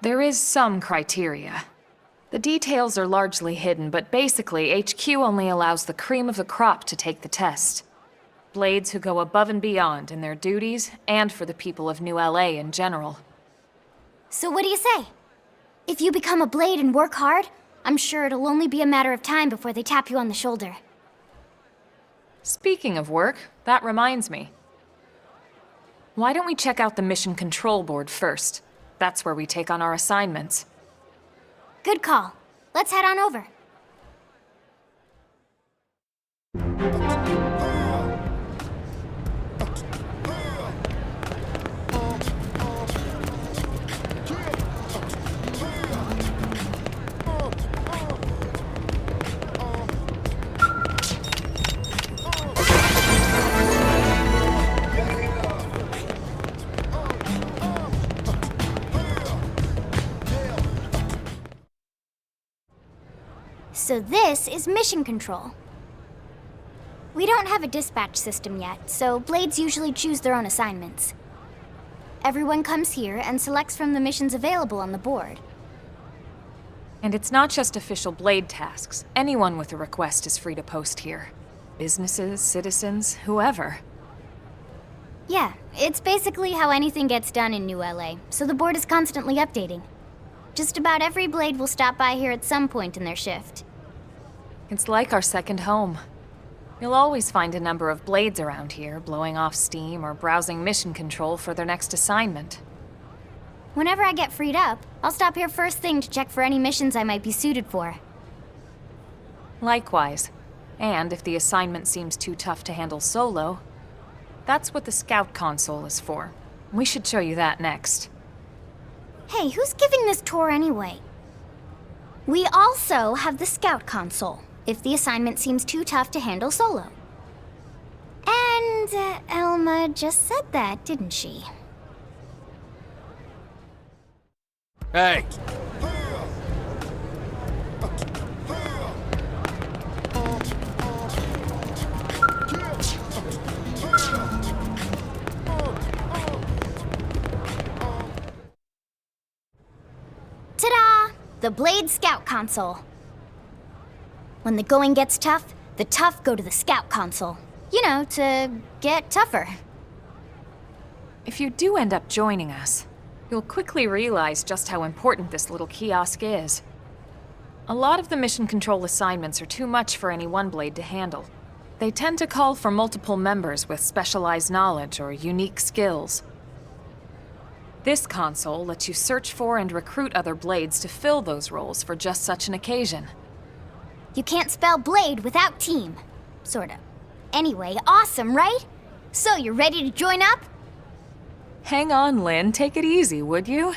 There is some criteria. The details are largely hidden, but basically, HQ only allows the cream of the crop to take the test. Blades who go above and beyond in their duties, and for the people of New LA in general.
So what do you say? If you become a Blade and work hard, I'm sure it'll only be a matter of time before they tap you on the shoulder.
Speaking of work, that reminds me. Why don't we check out the Mission Control Board first? That's where we take on our assignments.
Good call. Let's head on over. So this is Mission Control. We don't have a dispatch system yet, so Blades usually choose their own assignments. Everyone comes here and selects from the missions available on the board.
And it's not just official Blade tasks. Anyone with a request is free to post here. Businesses, citizens, whoever.
Yeah, it's basically how anything gets done in New LA, so the board is constantly updating. Just about every Blade will stop by here at some point in their shift.
It's like our second home. You'll always find a number of Blades around here, blowing off steam or browsing mission control for their next assignment.
Whenever I get freed up, I'll stop here first thing to check for any missions I might be suited for.
Likewise. And if the assignment seems too tough to handle solo, that's what the Scout Console is for. We should show you that next.
Hey, who's giving this tour anyway? We also have the Scout Console, if the assignment seems too tough to handle solo. And Elma just said that, didn't she?
Hey!
the Blade Scout Console. When the going gets tough, the tough go to the Scout Console. You know, to get tougher.
If you do end up joining us, you'll quickly realize just how important this little kiosk is. A lot of the mission control assignments are too much for any one blade to handle. They tend to call for multiple members with specialized knowledge or unique skills. This console lets you search for and recruit other blades to fill those roles for just such an occasion.
You can't spell blade without team. Sorta. Anyway, awesome, right? So, you ready to join up?
Hang on, Lynn. Take it easy, would you?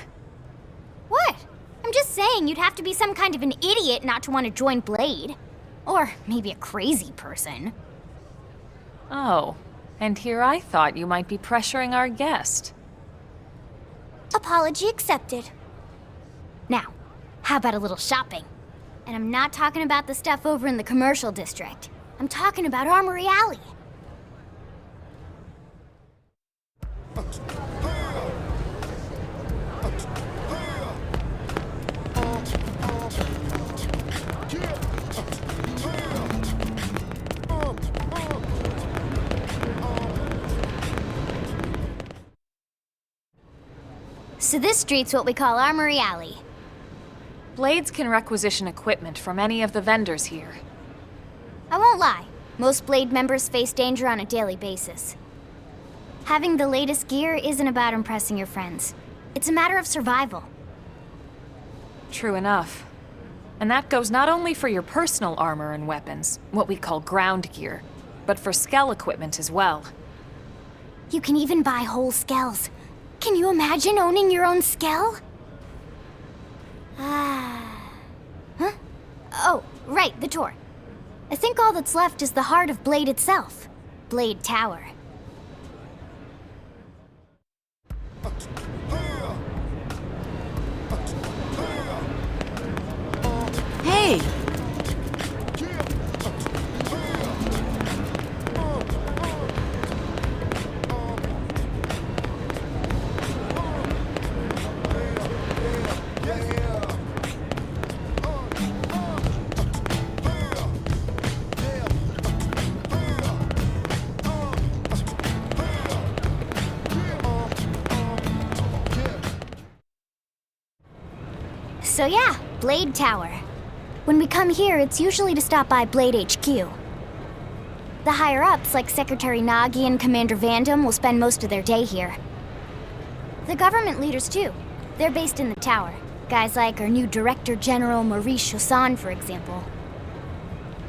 What? I'm just saying you'd have to be some kind of an idiot not to want to join Blade. Or maybe a crazy person.
Oh, and here I thought you might be pressuring our guest.
Apology accepted. Now, how about a little shopping? And I'm not talking about the stuff over in the commercial district. I'm talking about Armory Alley. So this street's what we call Armory Alley.
Blades can requisition equipment from any of the vendors here.
I won't lie, most Blade members face danger on a daily basis. Having the latest gear isn't about impressing your friends. It's a matter of survival.
True enough. And that goes not only for your personal armor and weapons, what we call ground gear, but for skell equipment as well.
You can even buy whole skells. Can you imagine owning your own skell? Huh? Oh, right, the tour. I think all that's left is the heart of Blade itself. Blade Tower.
Hey!
So yeah, Blade Tower. When we come here, it's usually to stop by Blade HQ. The higher-ups, like Secretary Nagi and Commander Vandam, will spend most of their day here. The government leaders, too. They're based in the tower. Guys like our new Director General Maurice Chosan, for example.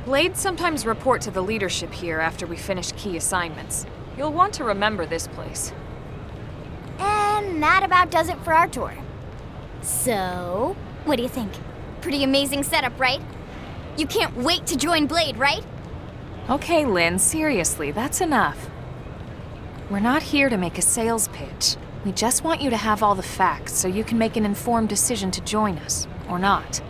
Blades sometimes report to the leadership here after we finish key assignments. You'll want to remember this place.
And that about does it for our tour. So, what do you think? Pretty amazing setup, right? You can't wait to join Blade, right?
Okay, Lynn, seriously, that's enough. We're not here to make a sales pitch. We just want you to have all the facts so you can make an informed decision to join us, or not.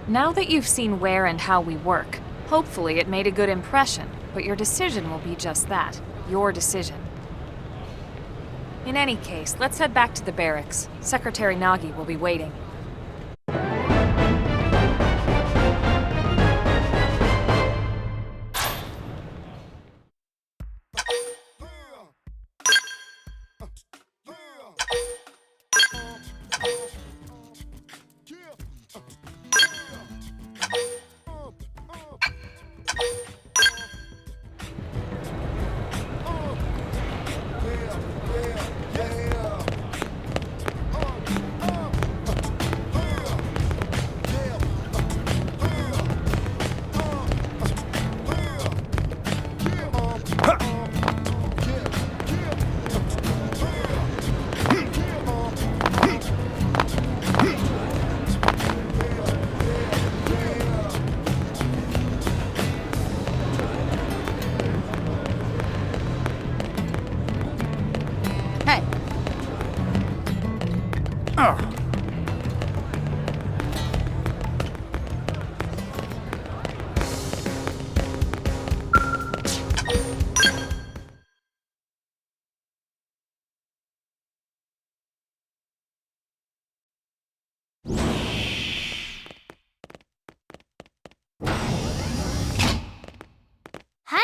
Now that you've seen where and how we work, hopefully it made a good impression, but your decision will be just that, your decision. In any case, let's head back to the barracks. Secretary Nagi will be waiting.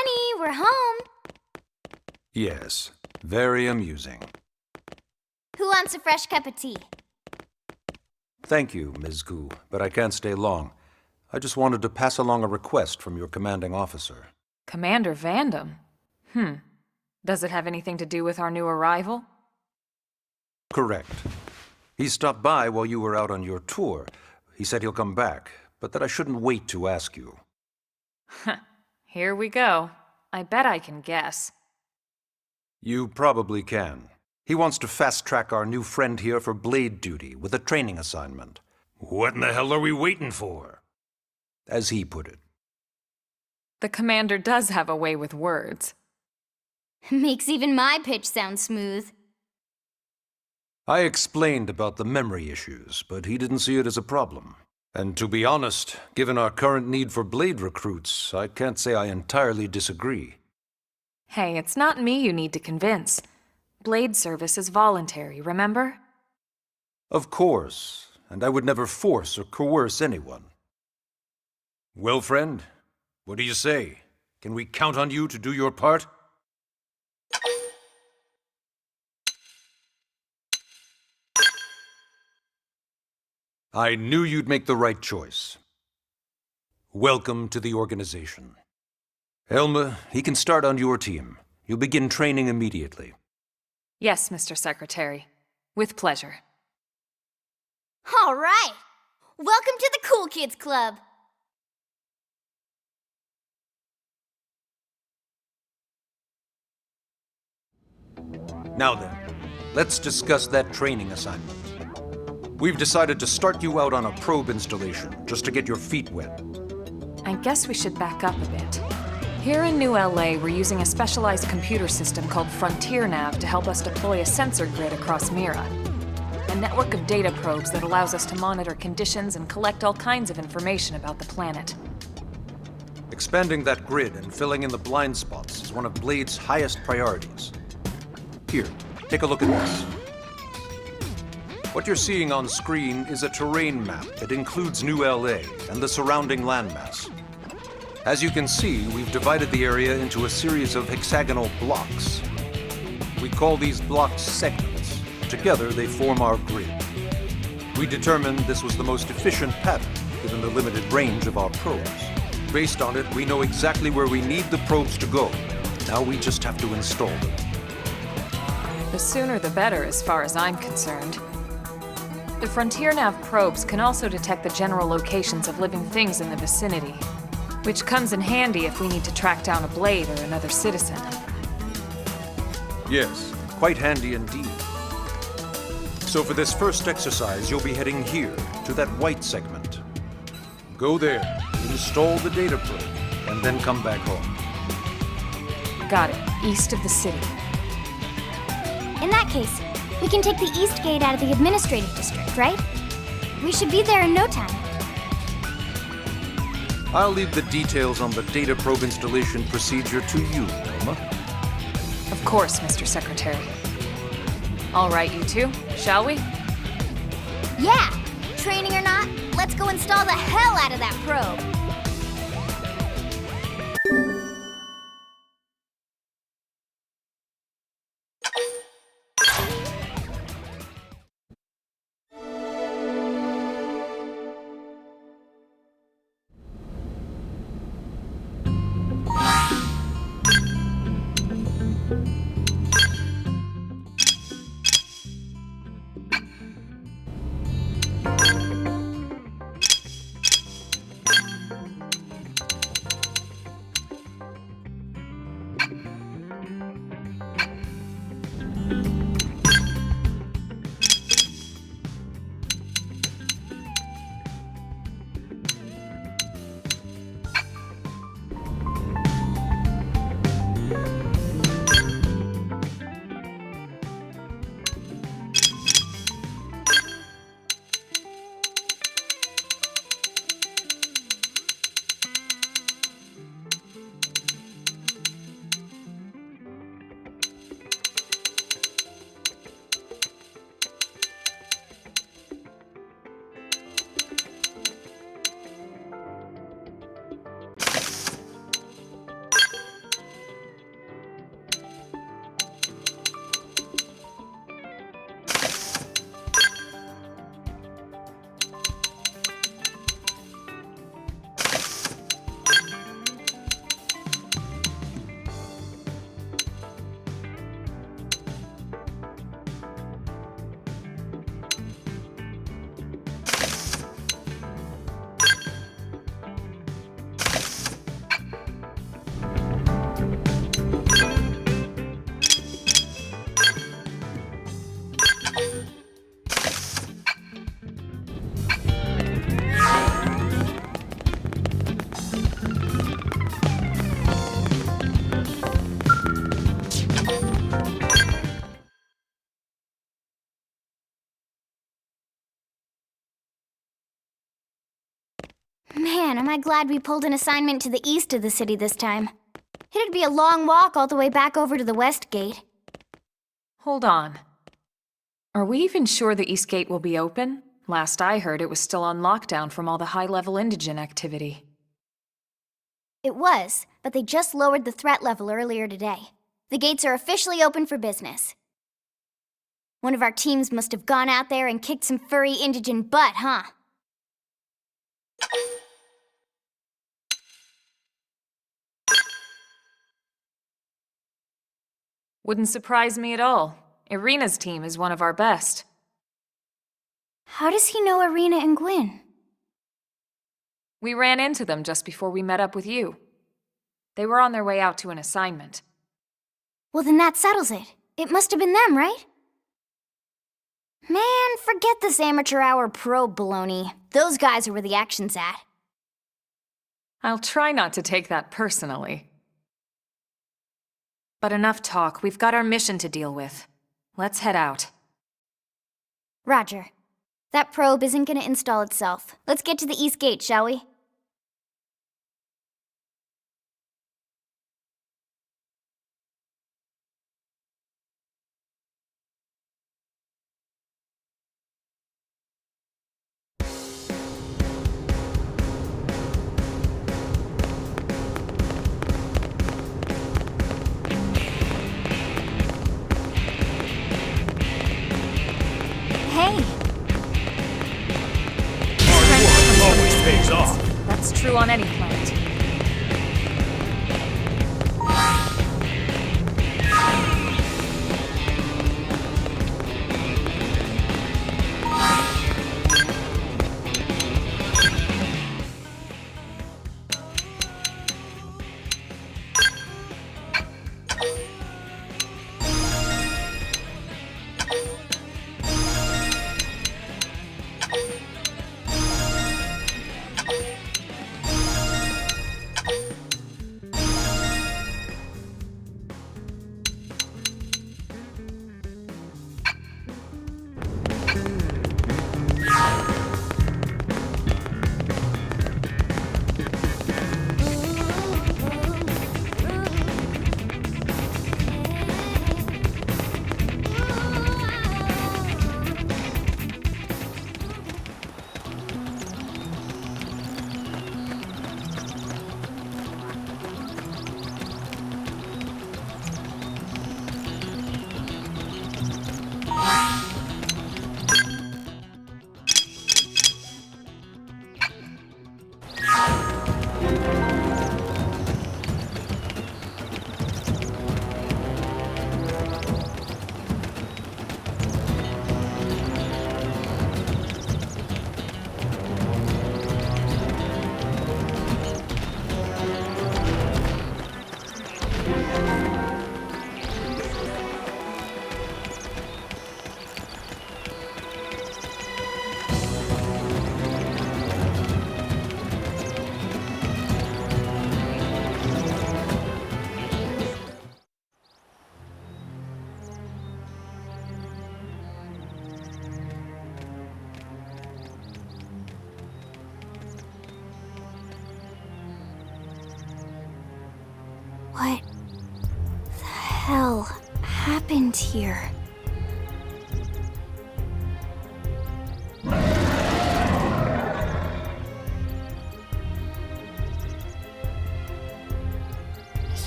funny, we're home.
Yes, very amusing.
Who wants a fresh cup of tea?
Thank you, Ms. Gu, but I can't stay long. I just wanted to pass along a request from your commanding officer.
Commander Vandam? Does it have anything to do with our new arrival?
Correct. He stopped by while you were out on your tour. He said he'll come back, but that I shouldn't wait to ask you.
Here we go. I bet I can guess.
You probably can. He wants to fast-track our new friend here for blade duty with a training assignment.
What in the hell are we waiting for?
As he put it.
The commander does have a way with words.
Makes even my pitch sound smooth.
I explained about the memory issues, but he didn't see it as a problem. And to be honest, given our current need for blade recruits, I can't say I entirely disagree.
Hey, it's not me you need to convince. Blade service is voluntary, remember?
Of course, and I would never force or coerce anyone. Well, friend, what do you say? Can we count on you to do your part? I knew you'd make the right choice. Welcome to the organization. Elma, he can start on your team. You'll begin training immediately.
Yes, Mr. Secretary. With pleasure.
All right. Welcome to the Cool Kids Club.
Now then, let's discuss that training assignment. We've decided to start you out on a probe installation, just to get your feet wet.
I guess we should back up a bit. Here in New LA, we're using a specialized computer system called Frontier Nav to help us deploy a sensor grid across Mira. A network of data probes that allows us to monitor conditions and collect all kinds of information about the planet.
Expanding that grid and filling in the blind spots is one of Blade's highest priorities. Here, take a look at this. What you're seeing on screen is a terrain map that includes New LA and the surrounding landmass. As you can see, we've divided the area into a series of hexagonal blocks. We call these blocks segments. Together, they form our grid. We determined this was the most efficient pattern, given the limited range of our probes. Based on it, we know exactly where we need the probes to go. Now we just have to install them.
The sooner the better, as far as I'm concerned. The Frontier Nav probes can also detect the general locations of living things in the vicinity, which comes in handy if we need to track down a blade or another citizen.
Yes, quite handy indeed. So for this first exercise, you'll be heading here, to that white segment. Go there, install the data probe, and then come back home.
Got it. East of the city.
In that case, we can take the east gate out of the administrative district, right? We should be there in no time.
I'll leave the details on the data probe installation procedure to you, Elma.
Of course, Mr. Secretary. All right, you two, shall we?
Yeah! Training or not, let's go install the hell out of that probe! I glad we pulled an assignment to the east of the city this time. It'd be a long walk all the way back over to the west gate.
Hold on. Are we even sure the East Gate will be open? Last I heard, it was still on lockdown from all the high-level indigent activity.
It was, but they just lowered the threat level earlier today. The gates are officially open for business. One of our teams must have gone out there and kicked some furry indigent butt, huh?
Wouldn't surprise me at all. Irina's team is one of our best.
How does he know Irina and Gwyn?
We ran into them just before we met up with you. They were on their way out to an assignment.
Well, then that settles it. It must have been them, right? Man, forget this amateur hour probe baloney. Those guys are where the action's at.
I'll try not to take that personally. But enough talk. We've got our mission to deal with. Let's head out.
Roger. That probe isn't gonna install itself. Let's get to the East Gate, shall we? Hey!
Always pays off.
That's true on any planet.
What the hell happened here?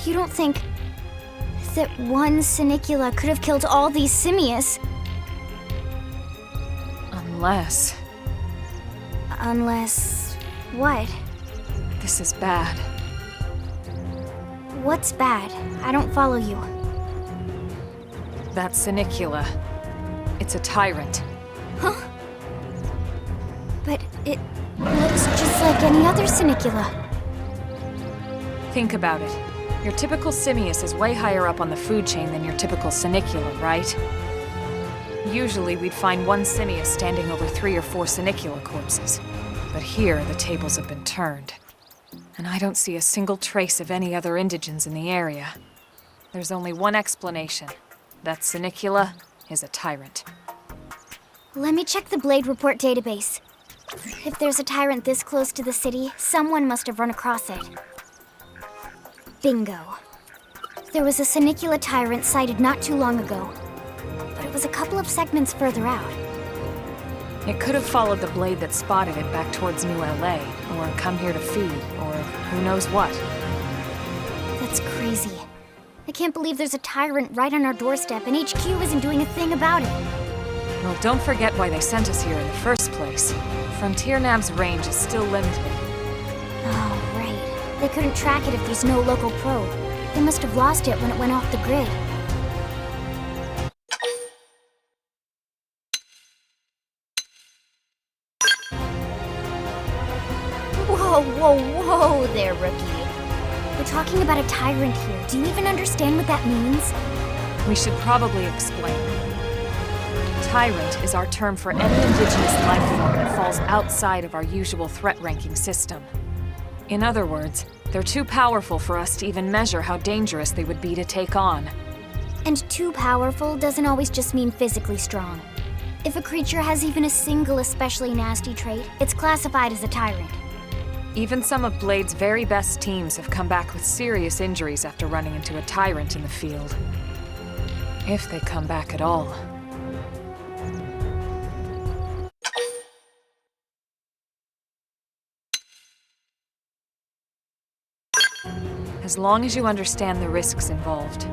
You don't think that one Sinicula could have killed all these simius?
Unless...
Unless... what?
this is bad.
What's bad? I don't follow you.
That Sinicula. It's a tyrant.
Huh? But it looks just like any other Sinicula.
Think about it. Your typical simius is way higher up on the food chain than your typical Sinicula, right? Usually we'd find one simius standing over 3 or 4 Sinicula corpses. But here, the tables have been turned. And I don't see a single trace of any other indigents in the area. There's only one explanation. That Sinicula is a tyrant.
Let me check the Blade Report database. If there's a tyrant this close to the city, someone must have run across it. Bingo. There was a Senicula tyrant sighted not too long ago, but it was a couple of segments further out.
It could have followed the blade that spotted it back towards New LA, or come here to feed, or who knows what.
That's crazy. I can't believe there's a tyrant right on our doorstep and HQ isn't doing a thing about it.
Well, don't forget why they sent us here in the first place. Frontier Nav's range is still limited.
Oh, right. They couldn't track it if there's no local probe. They must have lost it when it went off the grid. Whoa there, rookie. We're talking about a tyrant here. Do you even understand what that means?
We should probably explain. Tyrant is our term for any indigenous life form that falls outside of our usual threat ranking system. In other words, they're too powerful for us to even measure how dangerous they would be to take on.
And too powerful doesn't always just mean physically strong. If a creature has even a single especially nasty trait, it's classified as a tyrant.
Even some of Blade's very best teams have come back with serious injuries after running into a tyrant in the field. If they come back at all. As long as you understand the risks involved.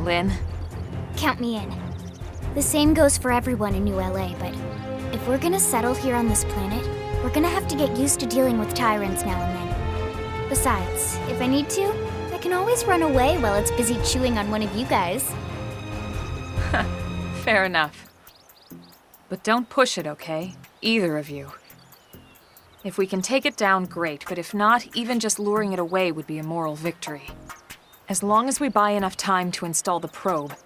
Lynn?
Count me in. The same goes for everyone in New LA, but if we're gonna settle here on this planet, we're gonna have to get used to dealing with tyrants now and then. Besides, if I need to, I can always run away while it's busy chewing on one of you guys.
Fair enough. But don't push it, okay? Either of you. If we can take it down, great, but if not, even just luring it away would be a moral victory. As long as we buy enough time to install the probe,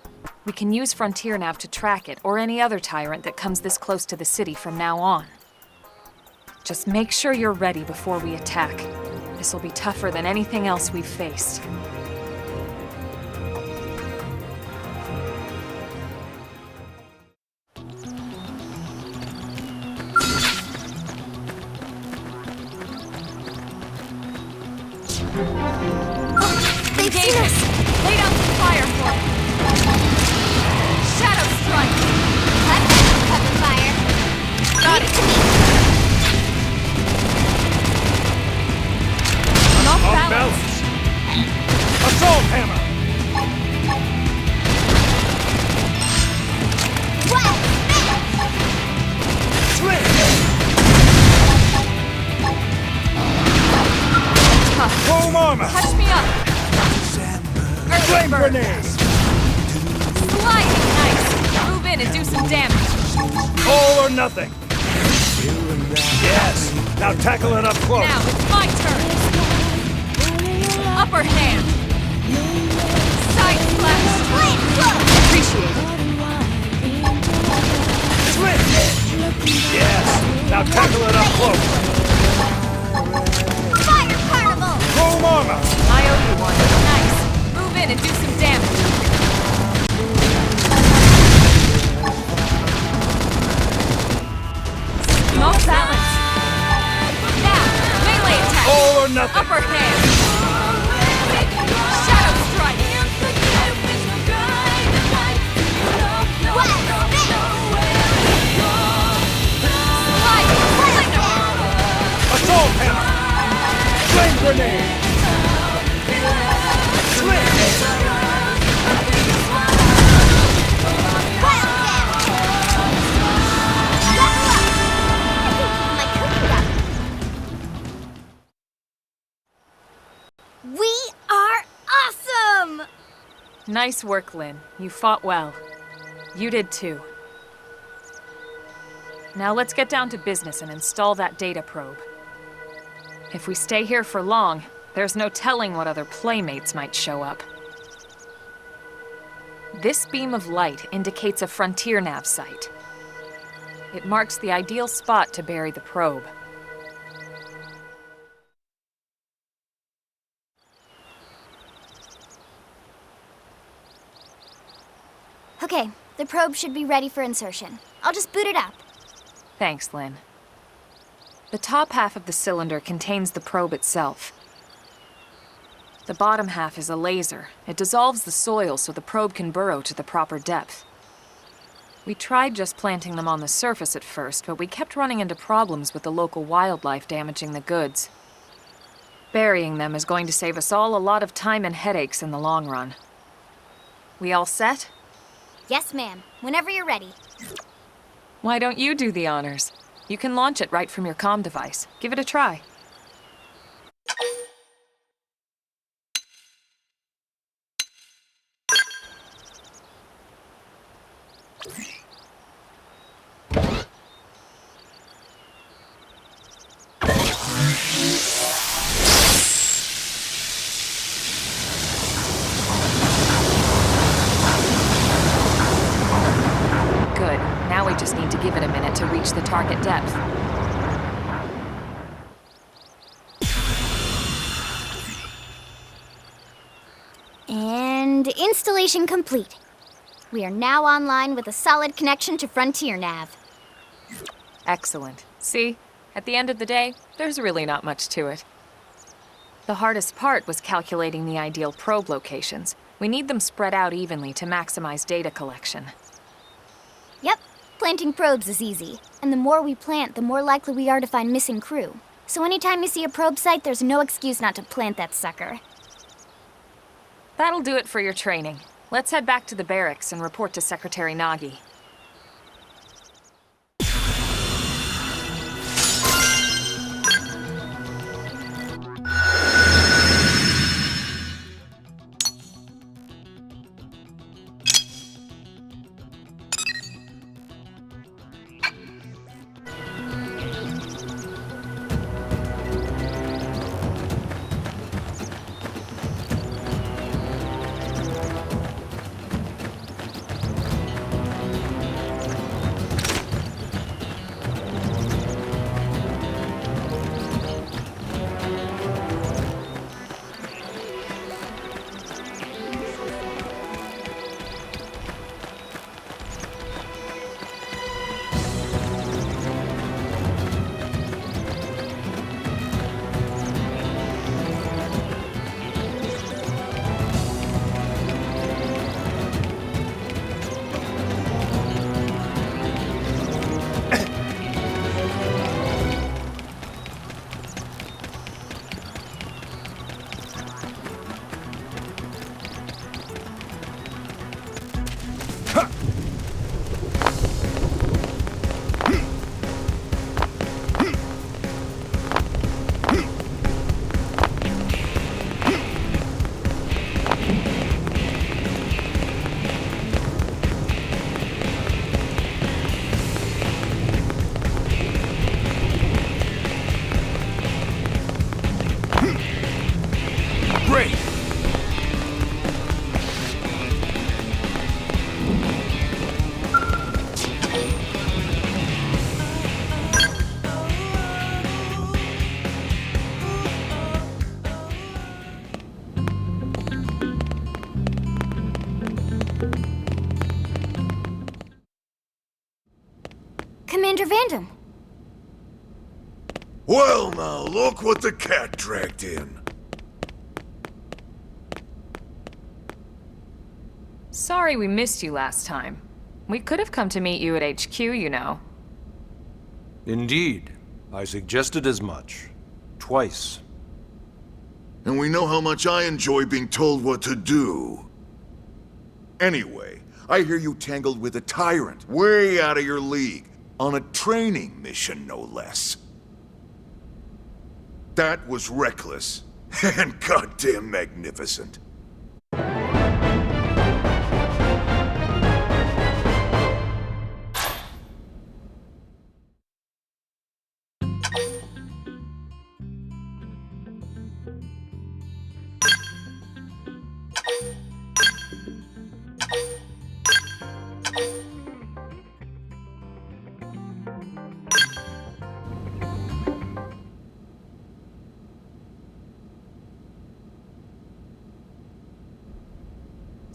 we can use Frontier Nav to track it, or any other tyrant that comes this close to the city from now on. Just make sure you're ready before we attack. This will be tougher than anything else we've faced.
They've seen us!
Lay down some fire for me! Shadow strike!
Cover fire.
Got it! I'm off balance!
Assault hammer!
What?
Foam armor!
Touch me up!
Flame grenade!
Sliding knife! Move in and do some damage!
All or nothing! Yes! Now tackle it up close!
Now it's my turn! Upper hand! Side slash! Appreciate it!
Yes! Now tackle it up close!
Fire carnival!
Foam armor!
I owe you one. Nice. Move in and do some damage. Off balance. Now, melee attack.
All or nothing!
Upper hand. Shadow strike. Sliding slinger.
Assault hammer! Flame grenade!
We are awesome!
Nice work, Lynn. You fought well. You did too. Now let's get down to business and install that data probe. If we stay here for long, there's no telling what other playmates might show up. This beam of light indicates a Frontier Nav site. It marks the ideal spot to bury the probe.
Okay, the probe should be ready for insertion. I'll just boot it up.
Thanks, Lynn. The top half of the cylinder contains the probe itself. The bottom half is a laser. It dissolves the soil so the probe can burrow to the proper depth. We tried just planting them on the surface at first, but we kept running into problems with the local wildlife damaging the goods. Burying them is going to save us all a lot of time and headaches in the long run. We all set?
Yes, ma'am. Whenever you're ready.
Why don't you do the honors? You can launch it right from your comm device. Give it a try. Good. Now we just need to give it a minute to reach the target depth.
And installation complete. We are now online with a solid connection to Frontier Nav.
Excellent. See? At the end of the day, there's really not much to it. The hardest part was calculating the ideal probe locations. We need them spread out evenly to maximize data collection.
Yep, planting probes is easy. And the more we plant, the more likely we are to find missing crew. So anytime you see a probe site, there's no excuse not to plant that sucker.
That'll do it for your training. Let's head back to the barracks and report to Secretary Nagi.
Commander Vandam.
Well now, look what the cat dragged in.
Sorry we missed you last time. We could have come to meet you at HQ, you know.
Indeed. I suggested as much. Twice.
And we know how much I enjoy being told what to do. Anyway, I hear you tangled with a tyrant, way out of your league, on a training mission, no less. That was reckless, and goddamn magnificent.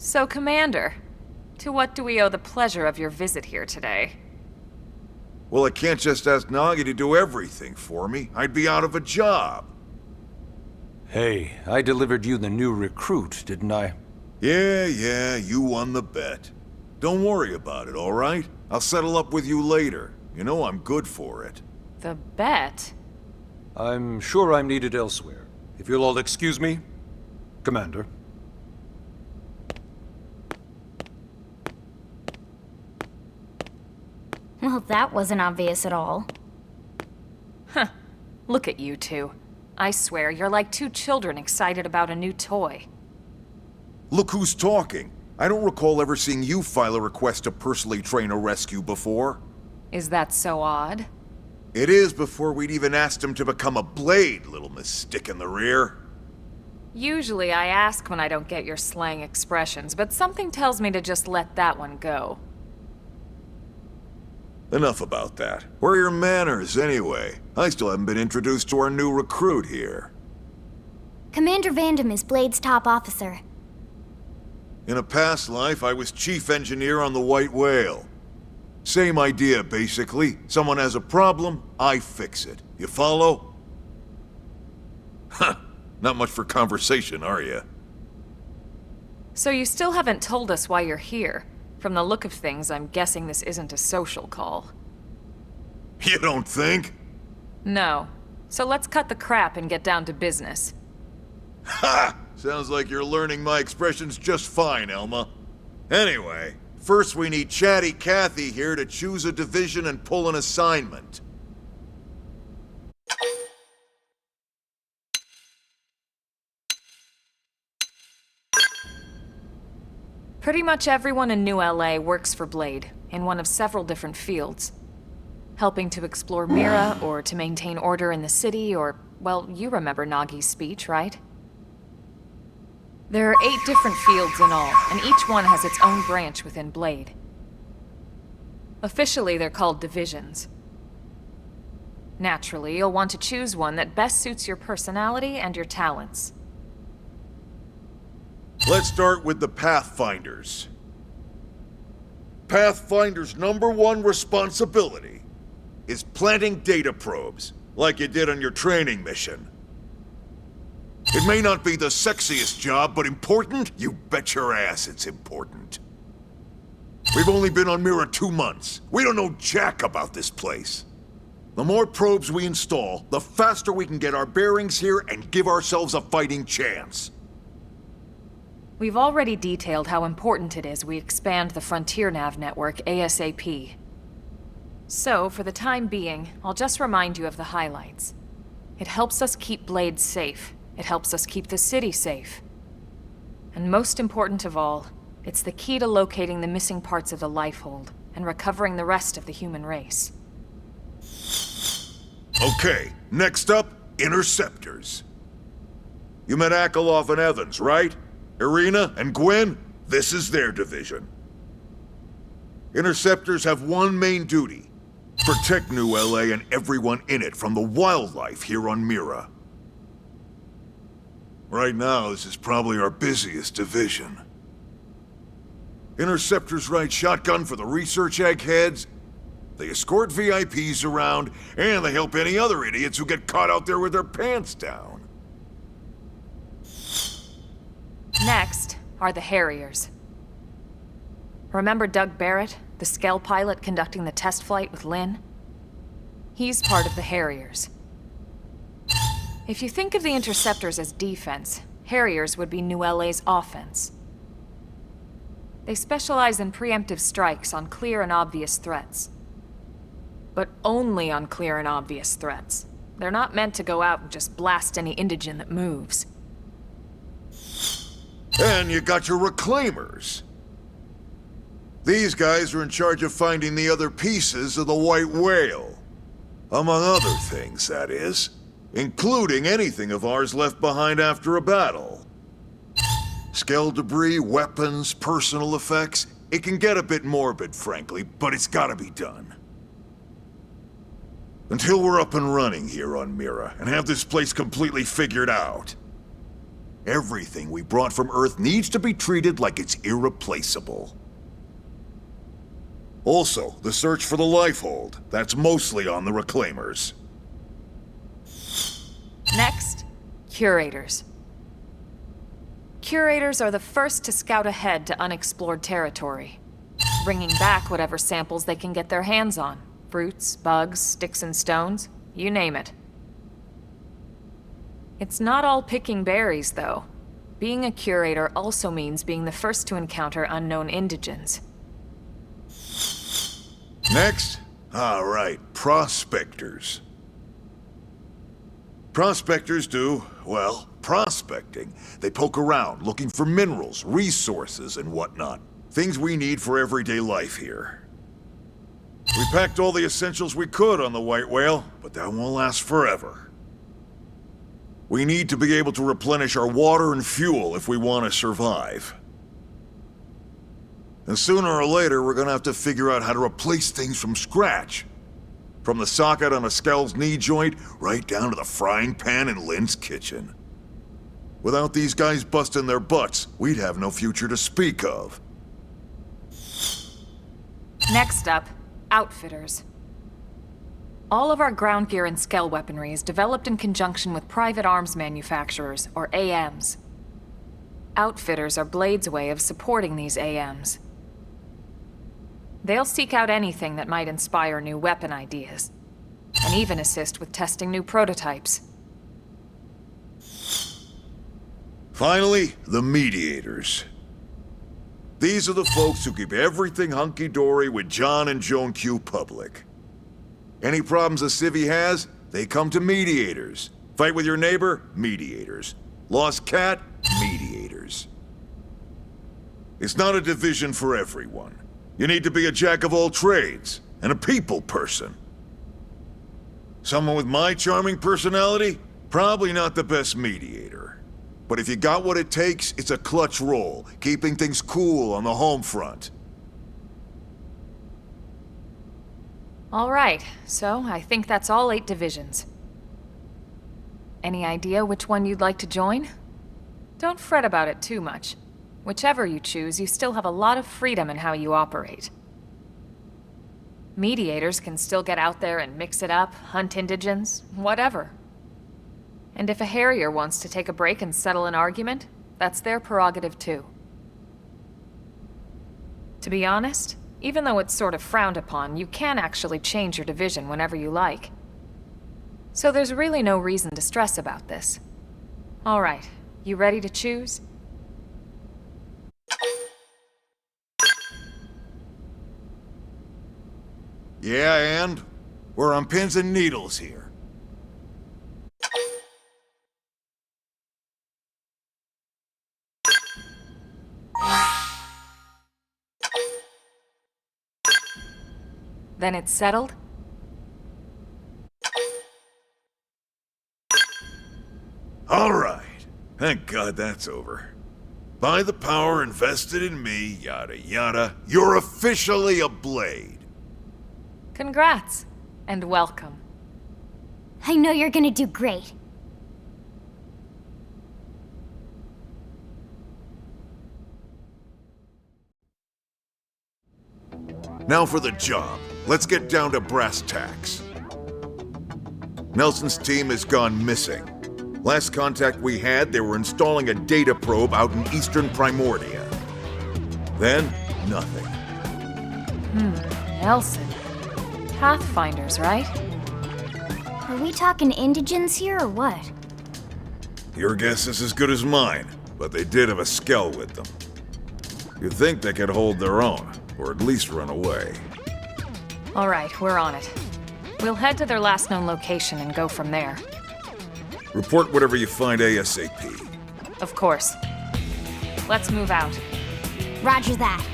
So, Commander, to what do we owe the pleasure of your visit here today?
Well, I can't just ask Nagi to do everything for me. I'd be out of a job.
Hey, I delivered you the new recruit, didn't I?
Yeah, you won the bet. Don't worry about it, all right? I'll settle up with you later. You know I'm good for it.
The bet?
I'm sure I'm needed elsewhere. If you'll all excuse me, Commander.
Well, that wasn't obvious at all.
Huh. Look at you two. I swear, you're like two children excited about a new toy.
Look who's talking. I don't recall ever seeing you file a request to personally train a rescue before.
Is that so odd?
It is before we'd even asked him to become a blade, little Miss Stick in the Rear.
Usually I ask when I don't get your slang expressions, but something tells me to just let that one go.
Enough about that. Where are your manners, anyway? I still haven't been introduced to our new recruit here.
Commander Vandam is Blade's top officer.
In a past life, I was chief engineer on the White Whale. Same idea, basically. Someone has a problem, I fix it. You follow? Huh. Not much for conversation, are you?
So you still haven't told us why you're here. From the look of things, I'm guessing this isn't a social call.
You don't think?
No. So let's cut the crap and get down to business.
Ha! Sounds like you're learning my expressions just fine, Elma. Anyway, first we need Chatty Cathy here to choose a division and pull an assignment.
Pretty much everyone in New LA works for Blade, in one of several different fields. Helping to explore Mira, or to maintain order in the city, or, well, you remember Nagi's speech, right? There are 8 different fields in all, and each one has its own branch within Blade. Officially, they're called divisions. Naturally, you'll want to choose one that best suits your personality and your talents.
Let's start with the Pathfinders. Pathfinder's #1 responsibility is planting data probes, like you did on your training mission. It may not be the sexiest job, but important? You bet your ass it's important. We've only been on Mira 2 months. We don't know jack about this place. The more probes we install, the faster we can get our bearings here and give ourselves a fighting chance.
We've already detailed how important it is we expand the Frontier Nav network ASAP. So, for the time being, I'll just remind you of the highlights. It helps us keep Blade safe. It helps us keep the city safe. And most important of all, it's the key to locating the missing parts of the Lifehold and recovering the rest of the human race.
Okay, next up, Interceptors. You met Akalov and Evans, right? Irina and Gwen? This is their division. Interceptors have one main duty: protect New LA and everyone in it from the wildlife here on Mira. Right now, this is probably our busiest division. Interceptors ride shotgun for the research eggheads, they escort VIPs around, and they help any other idiots who get caught out there with their pants down.
Next are the Harriers. Remember Doug Barrett, the Skell pilot conducting the test flight with Lynn? He's part of the Harriers. If you think of the Interceptors as defense, Harriers would be New LA's offense. They specialize in preemptive strikes on clear and obvious threats. But only on clear and obvious threats. They're not meant to go out and just blast any indigene that moves.
And you got your Reclaimers. These guys are in charge of finding the other pieces of the White Whale. Among other things, that is. Including anything of ours left behind after a battle. Skell debris, weapons, personal effects. It can get a bit morbid, frankly, but it's gotta be done. Until we're up and running here on Mira, and have this place completely figured out, everything we brought from Earth needs to be treated like it's irreplaceable. Also, the search for the Lifehold. That's mostly on the Reclaimers.
Next, curators. Curators are the first to scout ahead to unexplored territory, bringing back whatever samples they can get their hands on. Fruits, bugs, sticks and stones, you name it. It's not all picking berries, though. Being a curator also means being the first to encounter unknown indigens.
Next? All right, prospectors. Prospectors do, well, prospecting. They poke around, looking for minerals, resources, and whatnot. Things we need for everyday life here. We packed all the essentials we could on the White Whale, but that won't last forever. We need to be able to replenish our water and fuel if we want to survive. And sooner or later, we're gonna have to figure out how to replace things from scratch. From the socket on a Skell's knee joint, right down to the frying pan in Lynn's kitchen. Without these guys busting their butts, we'd have no future to speak of.
Next up, outfitters. All of our ground gear and Skell weaponry is developed in conjunction with private arms manufacturers, or AMs. Outfitters are Blade's way of supporting these AMs. They'll seek out anything that might inspire new weapon ideas, and even assist with testing new prototypes.
Finally, the mediators. These are the folks who keep everything hunky-dory with John and Joan Q public. Any problems a civvy has, they come to mediators. Fight with your neighbor? Mediators. Lost cat? Mediators. It's not a division for everyone. You need to be a jack of all trades, and a people person. Someone with my charming personality? Probably not the best mediator. But if you got what it takes, it's a clutch role, keeping things cool on the home front.
All right, so I think that's all 8 divisions. Any idea which one you'd like to join? Don't fret about it too much. Whichever you choose, you still have a lot of freedom in how you operate. Mediators can still get out there and mix it up, hunt indigens, whatever. And if a Harrier wants to take a break and settle an argument, that's their prerogative too. To be honest, even though it's sort of frowned upon, you can actually change your division whenever you like. So there's really no reason to stress about this. All right, you ready to choose?
Yeah, and? We're on pins and needles here.
Then it's settled?
All right. Thank God that's over. By the power invested in me, yada yada, you're officially a Blade.
Congrats, and welcome.
I know you're gonna do great.
Now for the job. Let's get down to brass tacks. Nelson's team has gone missing. Last contact we had, they were installing a data probe out in eastern Primordia. Then, nothing.
Nelson. Pathfinders, right?
Are we talking indigens here or what?
Your guess is as good as mine, but they did have a Skell with them. You'd think they could hold their own, or at least run away.
All right, we're on it. We'll head to their last known location and go from there.
Report whatever you find ASAP.
Of course. Let's move out.
Roger that.